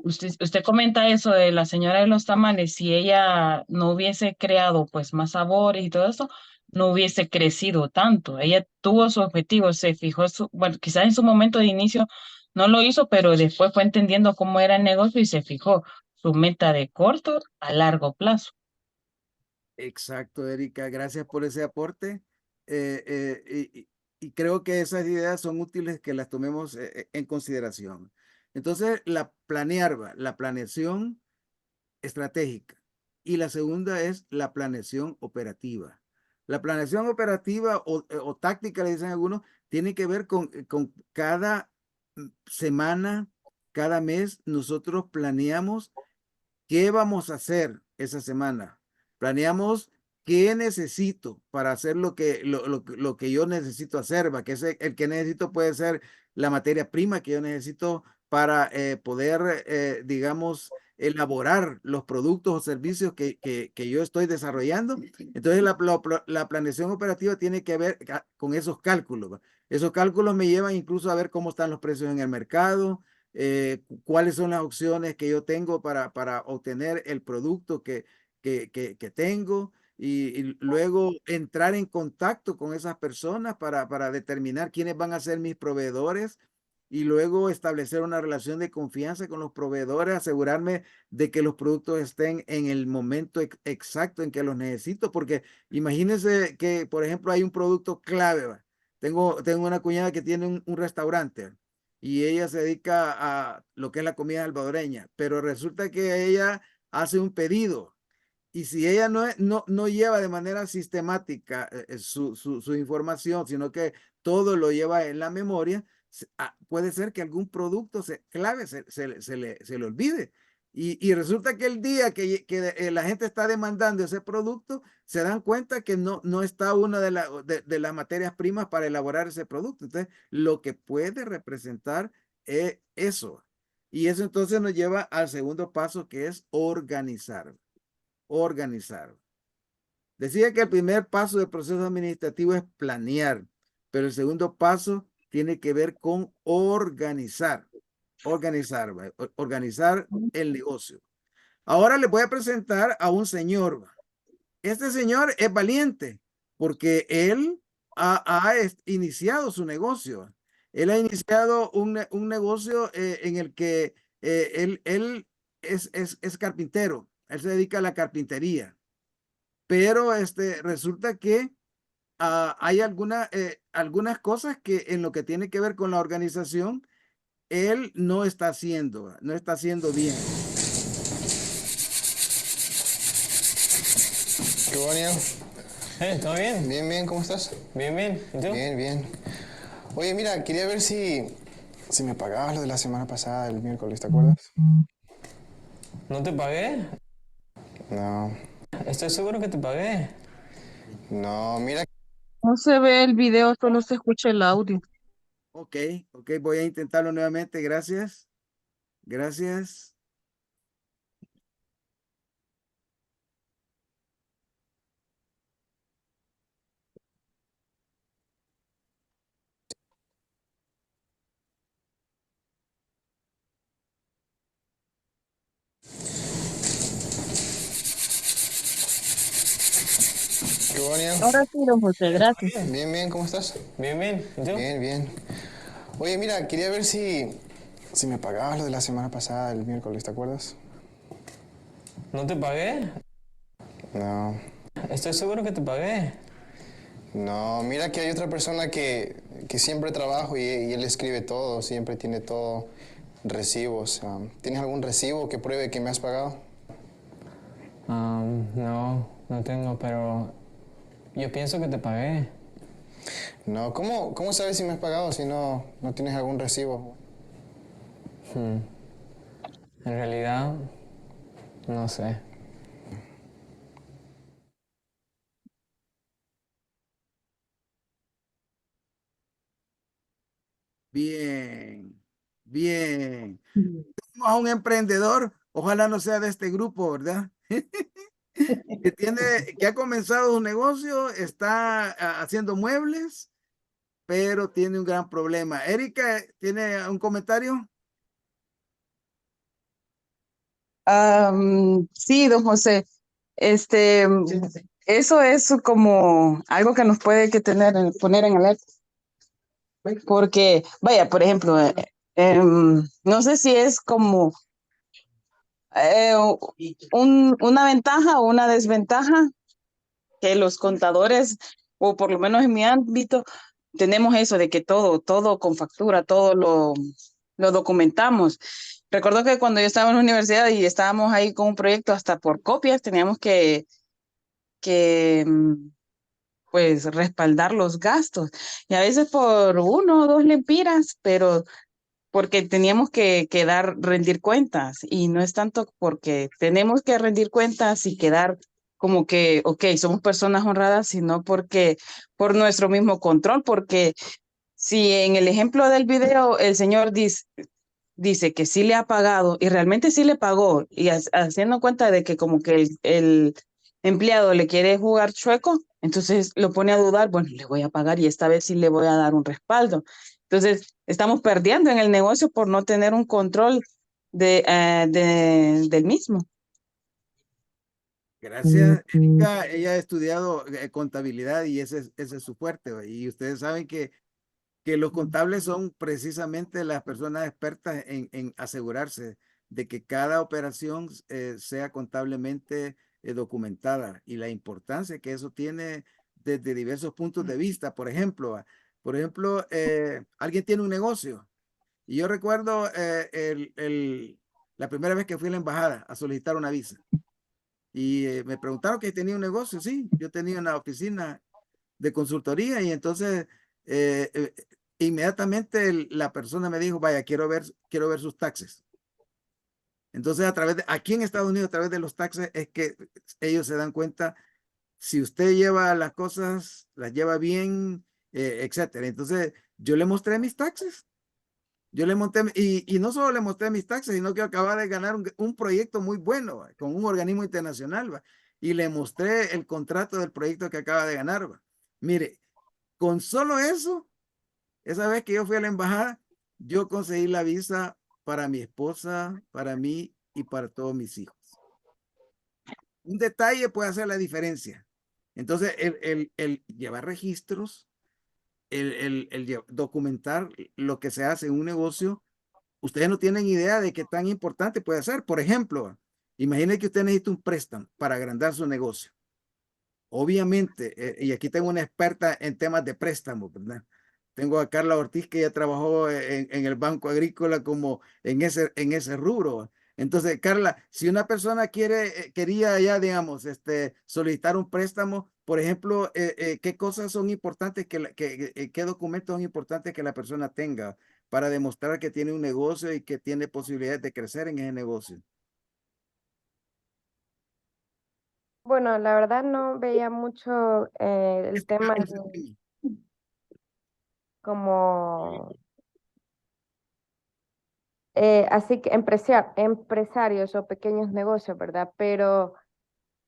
usted comenta eso de la señora de los tamales, si ella no hubiese creado pues más sabores y todo eso, no hubiese crecido tanto. Ella tuvo su objetivo, se fijó bueno, quizás en su momento de inicio no lo hizo, pero después fue entendiendo cómo era el negocio y se fijó su meta de corto a largo plazo. exacto, Erika. Gracias por ese aporte. Y creo que esas ideas son útiles que las tomemos en consideración. Entonces, la planeación estratégica. Y la segunda es la planeación operativa. La planeación operativa o táctica, le dicen algunos, tiene que ver con cada semana, cada mes nosotros planeamos qué vamos a hacer esa semana. Planeamos qué necesito para hacer lo que yo necesito hacer, ¿va? Que es el que necesito puede ser la materia prima que yo necesito para poder, digamos, elaborar los productos o servicios que yo estoy desarrollando. Entonces, la planeación operativa tiene que ver con esos cálculos, ¿va? Esos cálculos me llevan incluso a ver cómo están los precios en el mercado, cuáles son las opciones que yo tengo para obtener el producto que tengo y luego entrar en contacto con esas personas para determinar quiénes van a ser mis proveedores y luego establecer una relación de confianza con los proveedores, asegurarme de que los productos estén en el momento exacto en que los necesito, porque imagínense que, por ejemplo, hay un producto clave, ¿va? Tengo una cuñada que tiene un restaurante y ella se dedica a lo que es la comida salvadoreña, pero resulta que ella hace un pedido y si ella no lleva de manera sistemática su información, sino que todo lo lleva en la memoria, puede ser que algún producto clave se le olvide. Y resulta que el día que la gente está demandando ese producto, se dan cuenta que no está una de las materias primas para elaborar ese producto. Entonces, lo que puede representar eso. Y eso entonces nos lleva al segundo paso, que es organizar. Organizar. Decía que el primer paso del proceso administrativo es planear, pero el segundo paso tiene que ver con organizar. Organizar, organizar el negocio. Ahora le voy a presentar a un señor. Este señor es valiente porque él ha iniciado su negocio. Él ha iniciado un negocio en el que él es carpintero. Él se dedica a la carpintería. Pero resulta que hay algunas cosas que en lo que tiene que ver con la organización, él no está haciendo bien. ¿Qué hubo, Daniel? ¿Todo bien? Bien, bien, ¿cómo estás? Bien, bien. ¿Y tú? Bien, bien. Oye, mira, quería ver si me pagabas lo de la semana pasada, el miércoles, ¿te acuerdas? ¿No te pagué? No, Estoy seguro que te pagué. no, mira. No se ve el video, solo se escucha el audio. Ok, voy a intentarlo nuevamente. Gracias. Gracias. ¿Qué hubo, Daniel? Ahora sí, don José, gracias. Bien, bien, ¿cómo estás? Bien, bien. ¿Y tú? Bien, bien. Oye, mira, quería ver si me pagabas lo de la semana pasada, el miércoles, ¿te acuerdas? ¿No te pagué? No, Estoy seguro que te pagué. no, mira que hay otra persona que siempre trabajo y él escribe todo, siempre tiene todo, recibos. ¿Tienes algún recibo que pruebe que me has pagado? No, no tengo, pero yo pienso que te pagué. No, ¿cómo sabes si me has pagado si no tienes algún recibo? En realidad, no sé. Bien, bien. Tenemos a un emprendedor, ojalá no sea de este grupo, ¿verdad? Que ha comenzado un negocio, está haciendo muebles, pero tiene un gran problema. Erika, ¿tiene un comentario? Sí, don José, este, eso es como algo que nos puede poner en alerta, porque, vaya, por ejemplo, no sé si es como eh, una ventaja o una desventaja que los contadores, o por lo menos en mi ámbito, tenemos eso de que todo con factura, todo lo documentamos. Recuerdo que cuando yo estaba en la universidad y estábamos ahí con un proyecto hasta por copias, teníamos que pues respaldar los gastos. Y a veces por 1 o 2 lempiras, pero porque teníamos que rendir cuentas y no es tanto porque tenemos que rendir cuentas y quedar como que, ok, somos personas honradas, sino porque por nuestro mismo control, porque si en el ejemplo del video el señor dice que sí le ha pagado y realmente sí le pagó y haciendo cuenta de que como que el empleado le quiere jugar chueco, entonces lo pone a dudar, bueno, le voy a pagar y esta vez sí le voy a dar un respaldo. Entonces estamos perdiendo en el negocio por no tener un control del mismo. Gracias, Erika. Ella ha estudiado contabilidad y ese es su fuerte. ¿Va? Y ustedes saben que los contables son precisamente las personas expertas en asegurarse de que cada operación sea contablemente documentada y la importancia que eso tiene desde diversos puntos de vista. Por ejemplo, alguien tiene un negocio y yo recuerdo la primera vez que fui a la embajada a solicitar una visa y me preguntaron que tenía un negocio. Sí, yo tenía una oficina de consultoría y entonces inmediatamente la persona me dijo, vaya, quiero ver sus taxes. Entonces aquí en Estados Unidos a través de los taxes es que ellos se dan cuenta si usted lleva las cosas, las lleva bien, etcétera. Entonces yo le mostré mis taxes. Yo le monté, y no solo le mostré mis taxes, sino que acababa de ganar un proyecto muy bueno, ¿va? Con un organismo internacional, ¿va? Y le mostré el contrato del proyecto que acaba de ganar. ¿Va? Mire, con solo eso, esa vez que yo fui a la embajada, yo conseguí la visa para mi esposa, para mí y para todos mis hijos. Un detalle puede hacer la diferencia. Entonces, el llevar registros, el documentar lo que se hace en un negocio, ustedes no tienen idea de qué tan importante puede ser. Por ejemplo, imagine que usted necesita un préstamo para agrandar su negocio. Obviamente, y aquí tengo una experta en temas de préstamos, ¿verdad? Tengo a Carla Ortiz que ya trabajó en el Banco Agrícola como en ese rubro. Entonces, Carla, si una persona quería ya, digamos, solicitar un préstamo, por ejemplo, ¿qué cosas son importantes qué documentos son importantes que la persona tenga para demostrar que tiene un negocio y que tiene posibilidades de crecer en ese negocio? Bueno, la verdad no veía mucho el tema de como así que empresarios o pequeños negocios, ¿verdad? Pero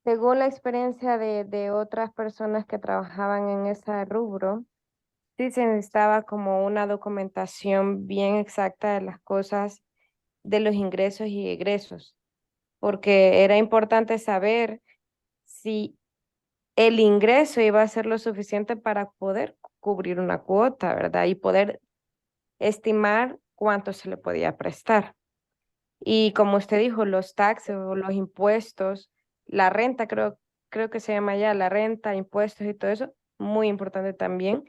según la experiencia de otras personas que trabajaban en ese rubro, sí se necesitaba como una documentación bien exacta de las cosas, de los ingresos y egresos, porque era importante saber si el ingreso iba a ser lo suficiente para poder cubrir una cuota, ¿verdad? Y poder estimar cuánto se le podía prestar. Y como usted dijo, los taxes o los impuestos, la renta, creo que se llama ya la renta, impuestos y todo eso, muy importante también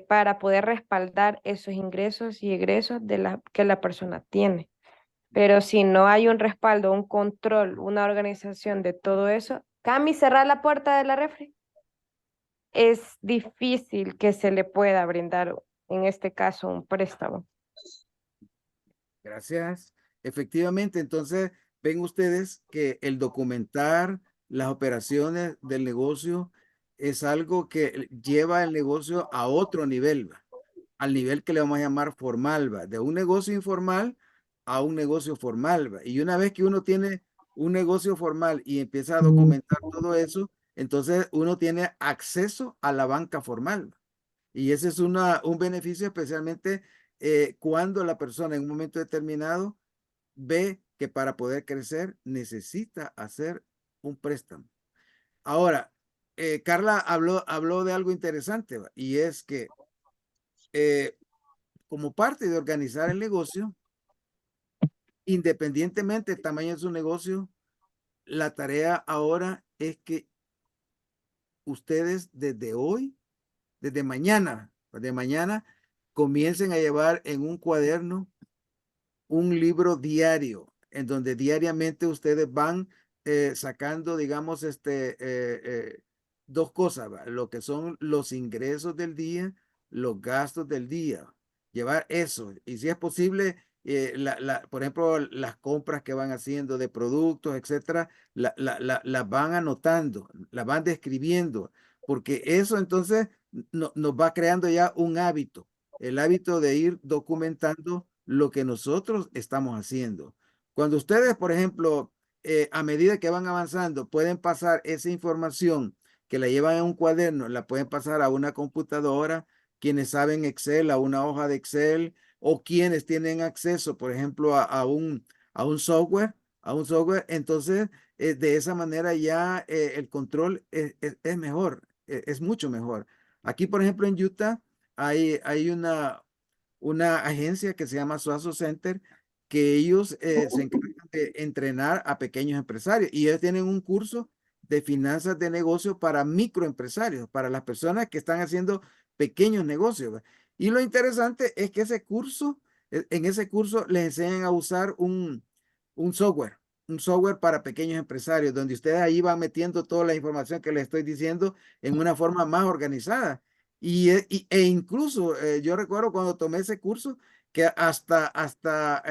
para poder respaldar esos ingresos y egresos que la persona tiene. Pero si no hay un respaldo, un control, una organización de todo eso, Cami, cerrar la puerta de la refri. Es difícil que se le pueda brindar, en este caso, un préstamo. Gracias. Efectivamente, entonces ven ustedes que el documentar las operaciones del negocio es algo que lleva el negocio a otro nivel, ¿va? Al nivel que le vamos a llamar formal, ¿va? De un negocio informal a un negocio formal, ¿va? Y una vez que uno tiene un negocio formal y empieza a documentar todo eso, entonces uno tiene acceso a la banca formal, ¿va? Y ese es un beneficio especialmente cuando la persona en un momento determinado ve que para poder crecer necesita hacer un préstamo. Ahora, Carla habló de algo interesante, ¿va? Y es que como parte de organizar el negocio, independientemente del tamaño de su negocio, la tarea ahora es que ustedes desde mañana, comiencen a llevar en un cuaderno un libro diario, en donde diariamente ustedes van sacando, digamos, dos cosas, ¿va? Lo que son los ingresos del día, los gastos del día. llevar eso. Y si es posible, por ejemplo, las compras que van haciendo de productos, etcétera, las van anotando, las van describiendo, porque eso entonces nos va creando ya un hábito, el hábito de ir documentando lo que nosotros estamos haciendo. Cuando ustedes, por ejemplo, a medida que van avanzando, pueden pasar esa información que la llevan en un cuaderno, la pueden pasar a una computadora, quienes saben Excel, a una hoja de Excel, o quienes tienen acceso, por ejemplo, a un software, entonces de esa manera ya el control es mejor, es mucho mejor. Aquí, por ejemplo, en Utah hay una agencia que se llama Suazo Center, que ellos se encargan de entrenar a pequeños empresarios y ellos tienen un curso de finanzas de negocio para microempresarios, para las personas que están haciendo pequeños negocios. ¿Va? Y lo interesante es que ese curso, en ese curso les enseñan a usar un software para pequeños empresarios, donde ustedes ahí van metiendo toda la información que les estoy diciendo en una forma más organizada. E incluso yo recuerdo cuando tomé ese curso que hasta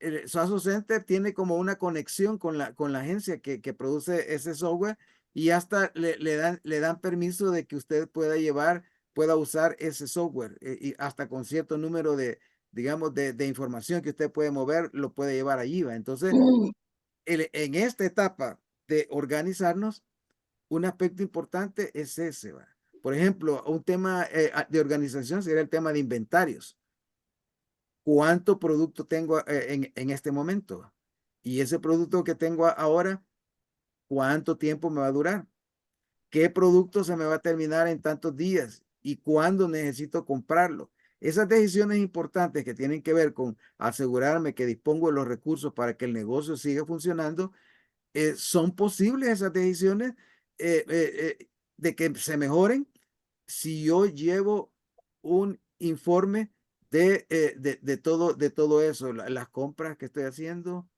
el Suazo Center tiene como una conexión con la agencia que produce ese software y hasta le dan permiso de que usted pueda usar ese software y hasta con cierto número digamos, de información que usted puede mover, lo puede llevar allí. ¿Va? Entonces, en esta etapa de organizarnos, un aspecto importante es ese. ¿Va? Por ejemplo, un tema de organización sería el tema de inventarios. ¿Cuánto producto tengo en este momento? Y ese producto que tengo ahora, ¿cuánto tiempo me va a durar? ¿Qué producto se me va a terminar en tantos días? ¿Y cuándo necesito comprarlo? Esas decisiones importantes que tienen que ver con asegurarme que dispongo de los recursos para que el negocio siga funcionando, son posibles esas decisiones de que se mejoren si yo llevo un informe de todo eso, las compras que estoy haciendo,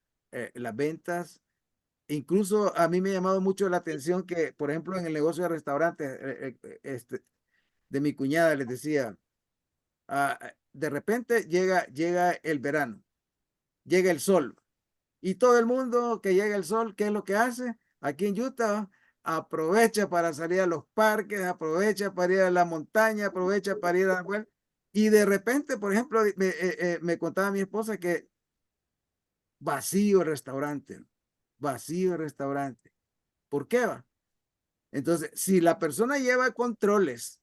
las ventas. Incluso a mí me ha llamado mucho la atención que, por ejemplo, en el negocio de restaurantes, de mi cuñada les decía, de repente llega el verano, llega el sol, y todo el mundo que llega el sol, ¿qué es lo que hace? Aquí en Utah, aprovecha para salir a los parques, aprovecha para ir a la montaña, aprovecha para ir a la... Y de repente, por ejemplo, me contaba mi esposa que vacío el restaurante, vacío el restaurante. ¿Por qué va? Entonces, si la persona lleva controles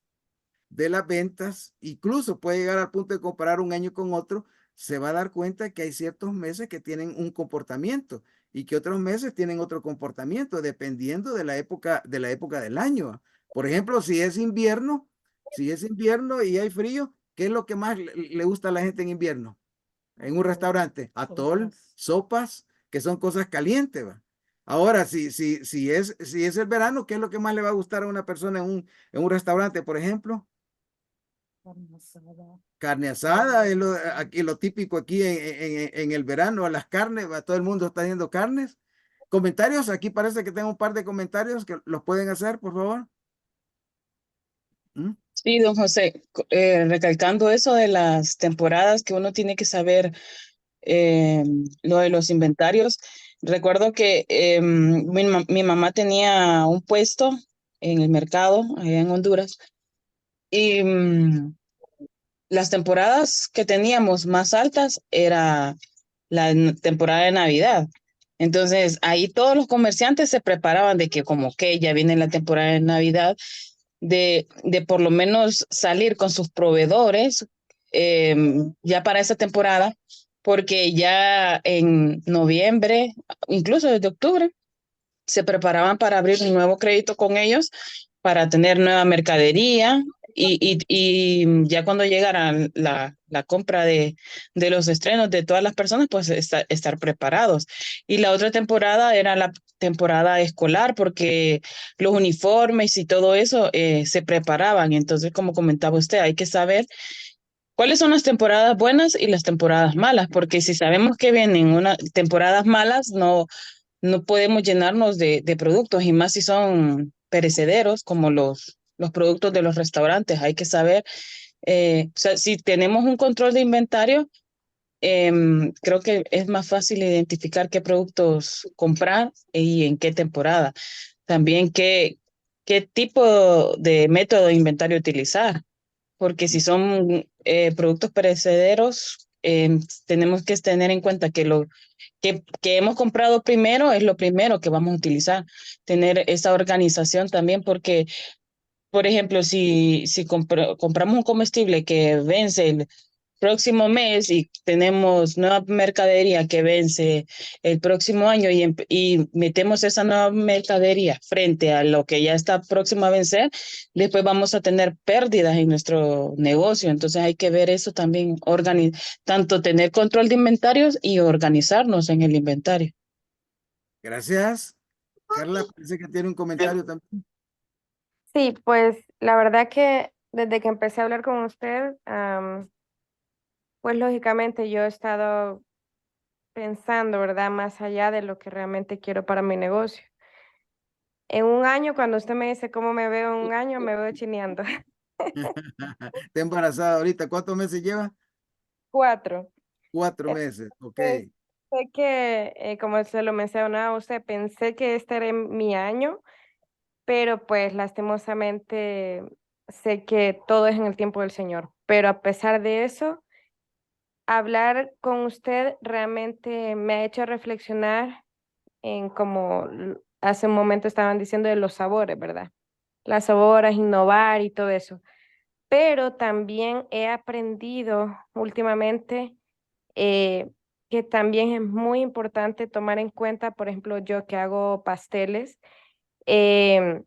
de las ventas, incluso puede llegar al punto de comparar un año con otro, se va a dar cuenta que hay ciertos meses que tienen un comportamiento y que otros meses tienen otro comportamiento, dependiendo de la época del año. Por ejemplo, si es invierno y hay frío, ¿qué es lo que más le gusta a la gente en invierno? En un restaurante, atol, sopas, que son cosas calientes, ¿va? Ahora, si es el verano, ¿qué es lo que más le va a gustar a una persona en un restaurante, por ejemplo? Carne asada es lo típico aquí en el verano, las carnes, ¿va? Todo el mundo está haciendo carnes. Comentarios, aquí parece que tengo un par de comentarios que los pueden hacer, por favor. ¿Mm? Sí, don José, recalcando eso de las temporadas que uno tiene que saber lo de los inventarios. Recuerdo que mi mamá tenía un puesto en el mercado allá en Honduras y las temporadas que teníamos más altas era temporada de Navidad. Entonces ahí todos los comerciantes se preparaban de que como que ya viene la temporada de Navidad, de por lo menos salir con sus proveedores ya para esa temporada, porque ya en noviembre, incluso desde octubre, se preparaban para abrir un nuevo crédito con ellos, para tener nueva mercadería y ya cuando llegara la compra de los estrenos de todas las personas, pues estar preparados. Y la otra temporada era la temporada escolar, porque los uniformes y todo eso se preparaban. Entonces, como comentaba usted, hay que saber cuáles son las temporadas buenas y las temporadas malas, porque si sabemos que vienen unas temporadas malas, no podemos llenarnos de productos, y más si son perecederos, como los productos de los restaurantes. Hay que saber O sea, si tenemos un control de inventario, creo que es más fácil identificar qué productos comprar y en qué temporada. También qué tipo de método de inventario utilizar, porque si son productos perecederos, tenemos que tener en cuenta que lo que hemos comprado primero es lo primero que vamos a utilizar. Tener esa organización también, porque por ejemplo, si compramos un comestible que vence el próximo mes y tenemos nueva mercadería que vence el próximo año y metemos esa nueva mercadería frente a lo que ya está próximo a vencer, después vamos a tener pérdidas en nuestro negocio. Entonces hay que ver eso también, tanto tener control de inventarios y organizarnos en el inventario. Gracias. Carla, parece que tiene un comentario también. Sí, pues la verdad que desde que empecé a hablar con usted, pues lógicamente yo he estado pensando, ¿verdad? Más allá de lo que realmente quiero para mi negocio. En un año, cuando usted me dice cómo me veo en un año, me veo chineando. Está embarazada ahorita. ¿Cuántos meses lleva? 4. 4 meses. Ok. Entonces, sé que, como se lo mencionaba a usted, pensé que este era mi año, pero pues lastimosamente sé que todo es en el tiempo del Señor. Pero a pesar de eso, hablar con usted realmente me ha hecho reflexionar en como hace un momento estaban diciendo de los sabores, ¿verdad? Las sabores, innovar y todo eso. Pero también he aprendido últimamente que también es muy importante tomar en cuenta, por ejemplo, yo que hago pasteles, em,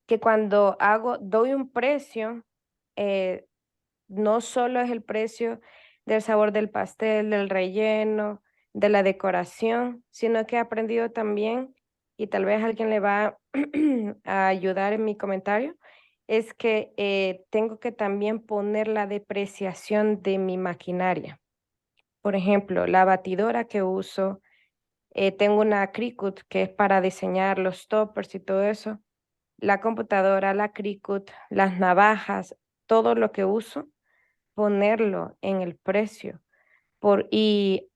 que cuando doy un precio, eh, no solo es el precio del sabor del pastel, del relleno, de la decoración, sino que he aprendido también, y tal vez alguien le va a ayudar en mi comentario, es que tengo que también poner la depreciación de mi maquinaria. Por ejemplo, la batidora que uso, tengo una Cricut que es para diseñar los toppers y todo eso. La computadora, la Cricut, las navajas, todo lo que uso, ponerlo en el precio y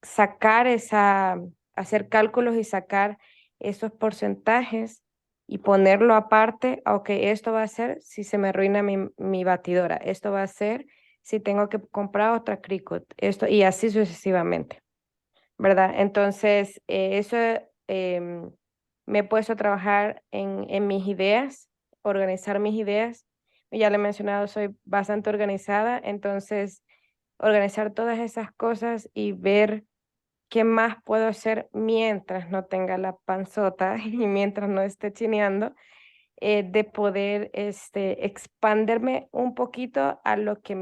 sacar hacer cálculos y sacar esos porcentajes y ponerlo aparte. Ok, esto va a ser si se me arruina mi batidora, esto va a ser si tengo que comprar otra Cricut, esto y así sucesivamente, ¿verdad? Entonces, eso me he puesto a trabajar en mis ideas, organizar mis ideas. Ya le he mencionado, soy bastante organizada, entonces organizar todas esas cosas y ver qué más puedo hacer mientras no tenga la panzota y mientras no esté chineando, de poder expanderme un poquito a lo que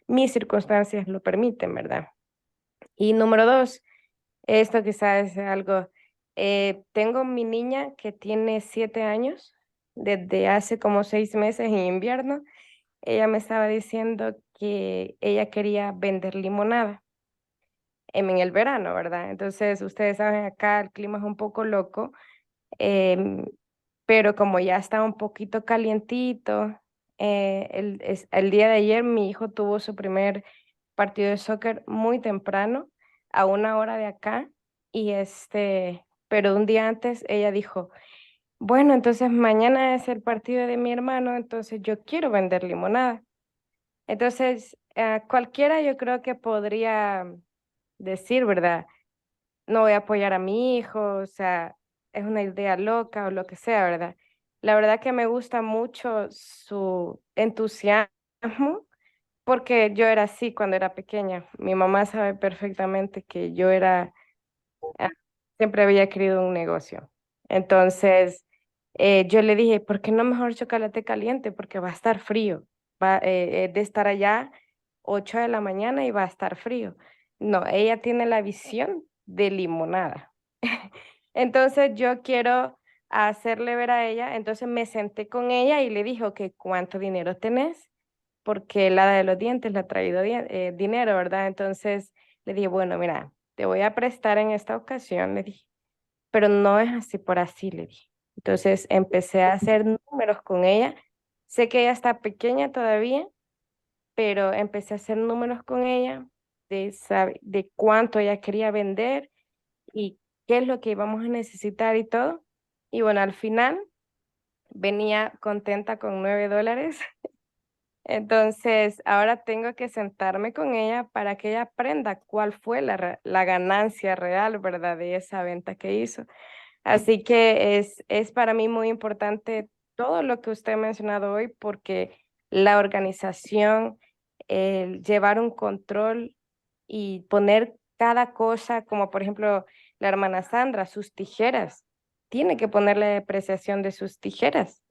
mis circunstancias lo permiten, ¿verdad? Y número 2, esto quizás es algo, tengo mi niña que tiene 7 años, desde hace como 6 meses en invierno, ella me estaba diciendo que ella quería vender limonada en el verano, ¿verdad? Entonces, ustedes saben, acá el clima es un poco loco, em, pero como ya está un poquito calientito, el día de ayer mi hijo tuvo su primer partido de soccer muy temprano, a 1 hora de acá, y pero un día antes ella dijo, bueno, entonces mañana es el partido de mi hermano, entonces yo quiero vender limonada. Entonces, cualquiera yo creo que podría decir, ¿verdad? No voy a apoyar a mi hijo, o sea, es una idea loca o lo que sea, ¿verdad? La verdad que me gusta mucho su entusiasmo, porque yo era así cuando era pequeña. Mi mamá sabe perfectamente que ah, siempre había querido un negocio. Entonces, yo le dije, ¿por qué no mejor chocolate caliente? Porque va a estar frío. De estar allá 8 de la mañana y va a estar frío. No, ella tiene la visión de limonada. Entonces, yo quiero hacerle ver a ella. Entonces, me senté con ella y le dije, ok, ¿cuánto dinero tenés? Porque la de los dientes le ha traído dinero, ¿verdad? Entonces, le dije, bueno, mira, te voy a prestar en esta ocasión, le dije, pero no es así por así, le dije. Entonces empecé a hacer números con ella Sé que ella está pequeña todavía, pero empecé a hacer números con ella de cuánto ella quería vender y qué es lo que íbamos a necesitar y todo. Y bueno, al final venía contenta con $9. Entonces, ahora tengo que sentarme con ella para que ella aprenda cuál fue la ganancia real, ¿verdad? De esa venta que hizo. Así que es para mí muy importante todo lo que usted ha mencionado hoy porque la organización, el llevar un control y poner cada cosa, como por ejemplo la hermana Sandra, sus tijeras, tiene que ponerle depreciación de sus tijeras.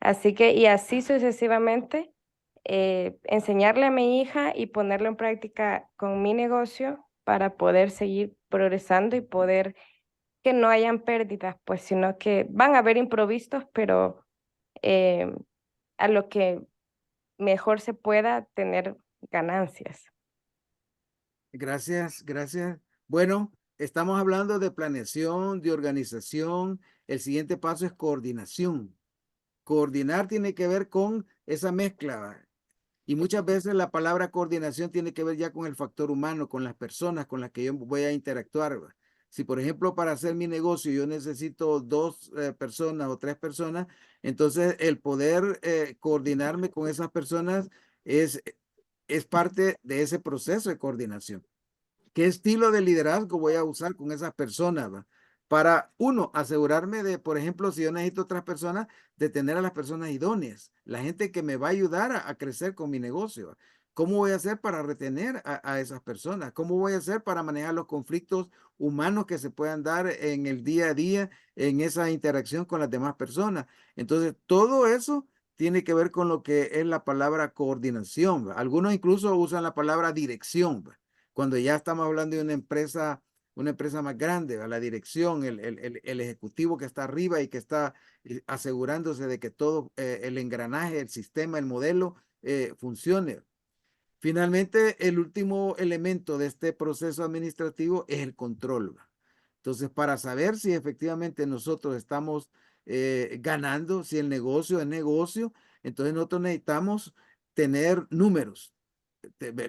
Así que, y así sucesivamente, enseñarle a mi hija y ponerlo en práctica con mi negocio para poder seguir progresando y poder que no hayan pérdidas, pues, sino que van a haber imprevistos, pero eh, a lo que mejor se pueda tener ganancias. Gracias, gracias. Bueno, estamos hablando de planeación, de organización. El siguiente paso es coordinación. Coordinar tiene que ver con esa mezcla, ¿va? Y muchas veces la palabra coordinación tiene que ver ya con el factor humano, con las personas con las que yo voy a interactuar, ¿va? Si, por ejemplo, para hacer mi negocio yo necesito 2 personas o 3 personas, entonces el poder coordinarme con esas personas es, es parte de ese proceso de coordinación. ¿Qué estilo de liderazgo voy a usar con esas personas, va? Para, uno, asegurarme de, por ejemplo, si yo necesito otras personas, de tener a las personas idóneas, la gente que me va a ayudar a crecer con mi negocio, ¿va? ¿Cómo voy a hacer para retener a esas personas? ¿Cómo voy a hacer para manejar los conflictos humanos que se puedan dar en el día a día, en esa interacción con las demás personas? Entonces, todo eso tiene que ver con lo que es la palabra coordinación, ¿va? Algunos incluso usan la palabra dirección, ¿va? Cuando ya estamos hablando de una empresa más grande, a la dirección, el ejecutivo que está arriba y que está asegurándose de que todo el engranaje, el sistema, el modelo funcione. Finalmente, el último elemento de este proceso administrativo es el control, ¿va? Entonces, para saber si efectivamente nosotros estamos ganando, si el negocio es negocio, entonces nosotros necesitamos tener números,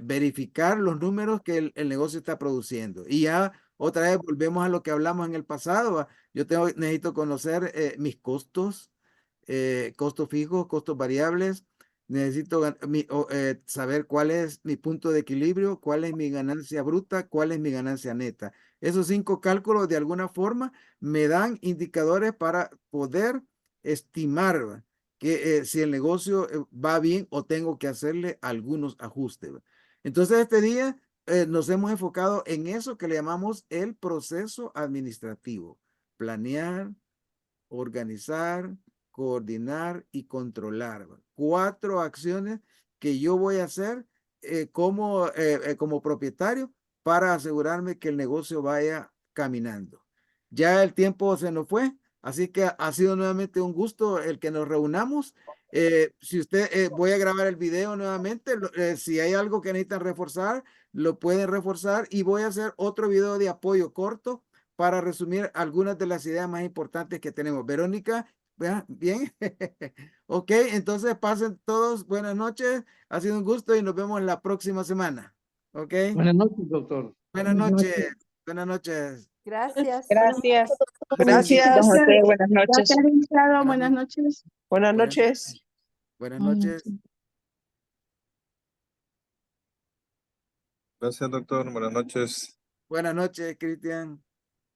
verificar los números que el negocio está produciendo. Y ya otra vez volvemos a lo que hablamos en el pasado, ¿va? Necesito conocer mis costos, costos fijos, costos variables. Necesito saber cuál es mi punto de equilibrio, cuál es mi ganancia bruta, cuál es mi ganancia neta. Esos 5 cálculos de alguna forma me dan indicadores para poder estimar, ¿va? Que si el negocio va bien o tengo que hacerle algunos ajustes, ¿va? Entonces este día nos hemos enfocado en eso que le llamamos el proceso administrativo. Planear, organizar, coordinar y controlar, ¿va? 4 acciones que yo voy a hacer como propietario para asegurarme que el negocio vaya caminando. Ya el tiempo se nos fue, así que ha sido nuevamente un gusto el que nos reunamos. Si usted, voy a grabar el video nuevamente, si hay algo que necesitan reforzar, lo pueden reforzar y voy a hacer otro video de apoyo corto para resumir algunas de las ideas más importantes que tenemos. Verónica, ¿vea? Bien. Ok, entonces pasen todos buenas noches. Ha sido un gusto y nos vemos la próxima semana. Ok. Buenas noches, doctor. Buenas noches. Buenas noches. Gracias. Gracias. Gracias. Don José, Buenas noches. gracias, licenciado. Buenas Buenas noches. Buenas Buenas noches. Buenas noches. Gracias, doctor. Buenas noches. Buenas noches, Cristian.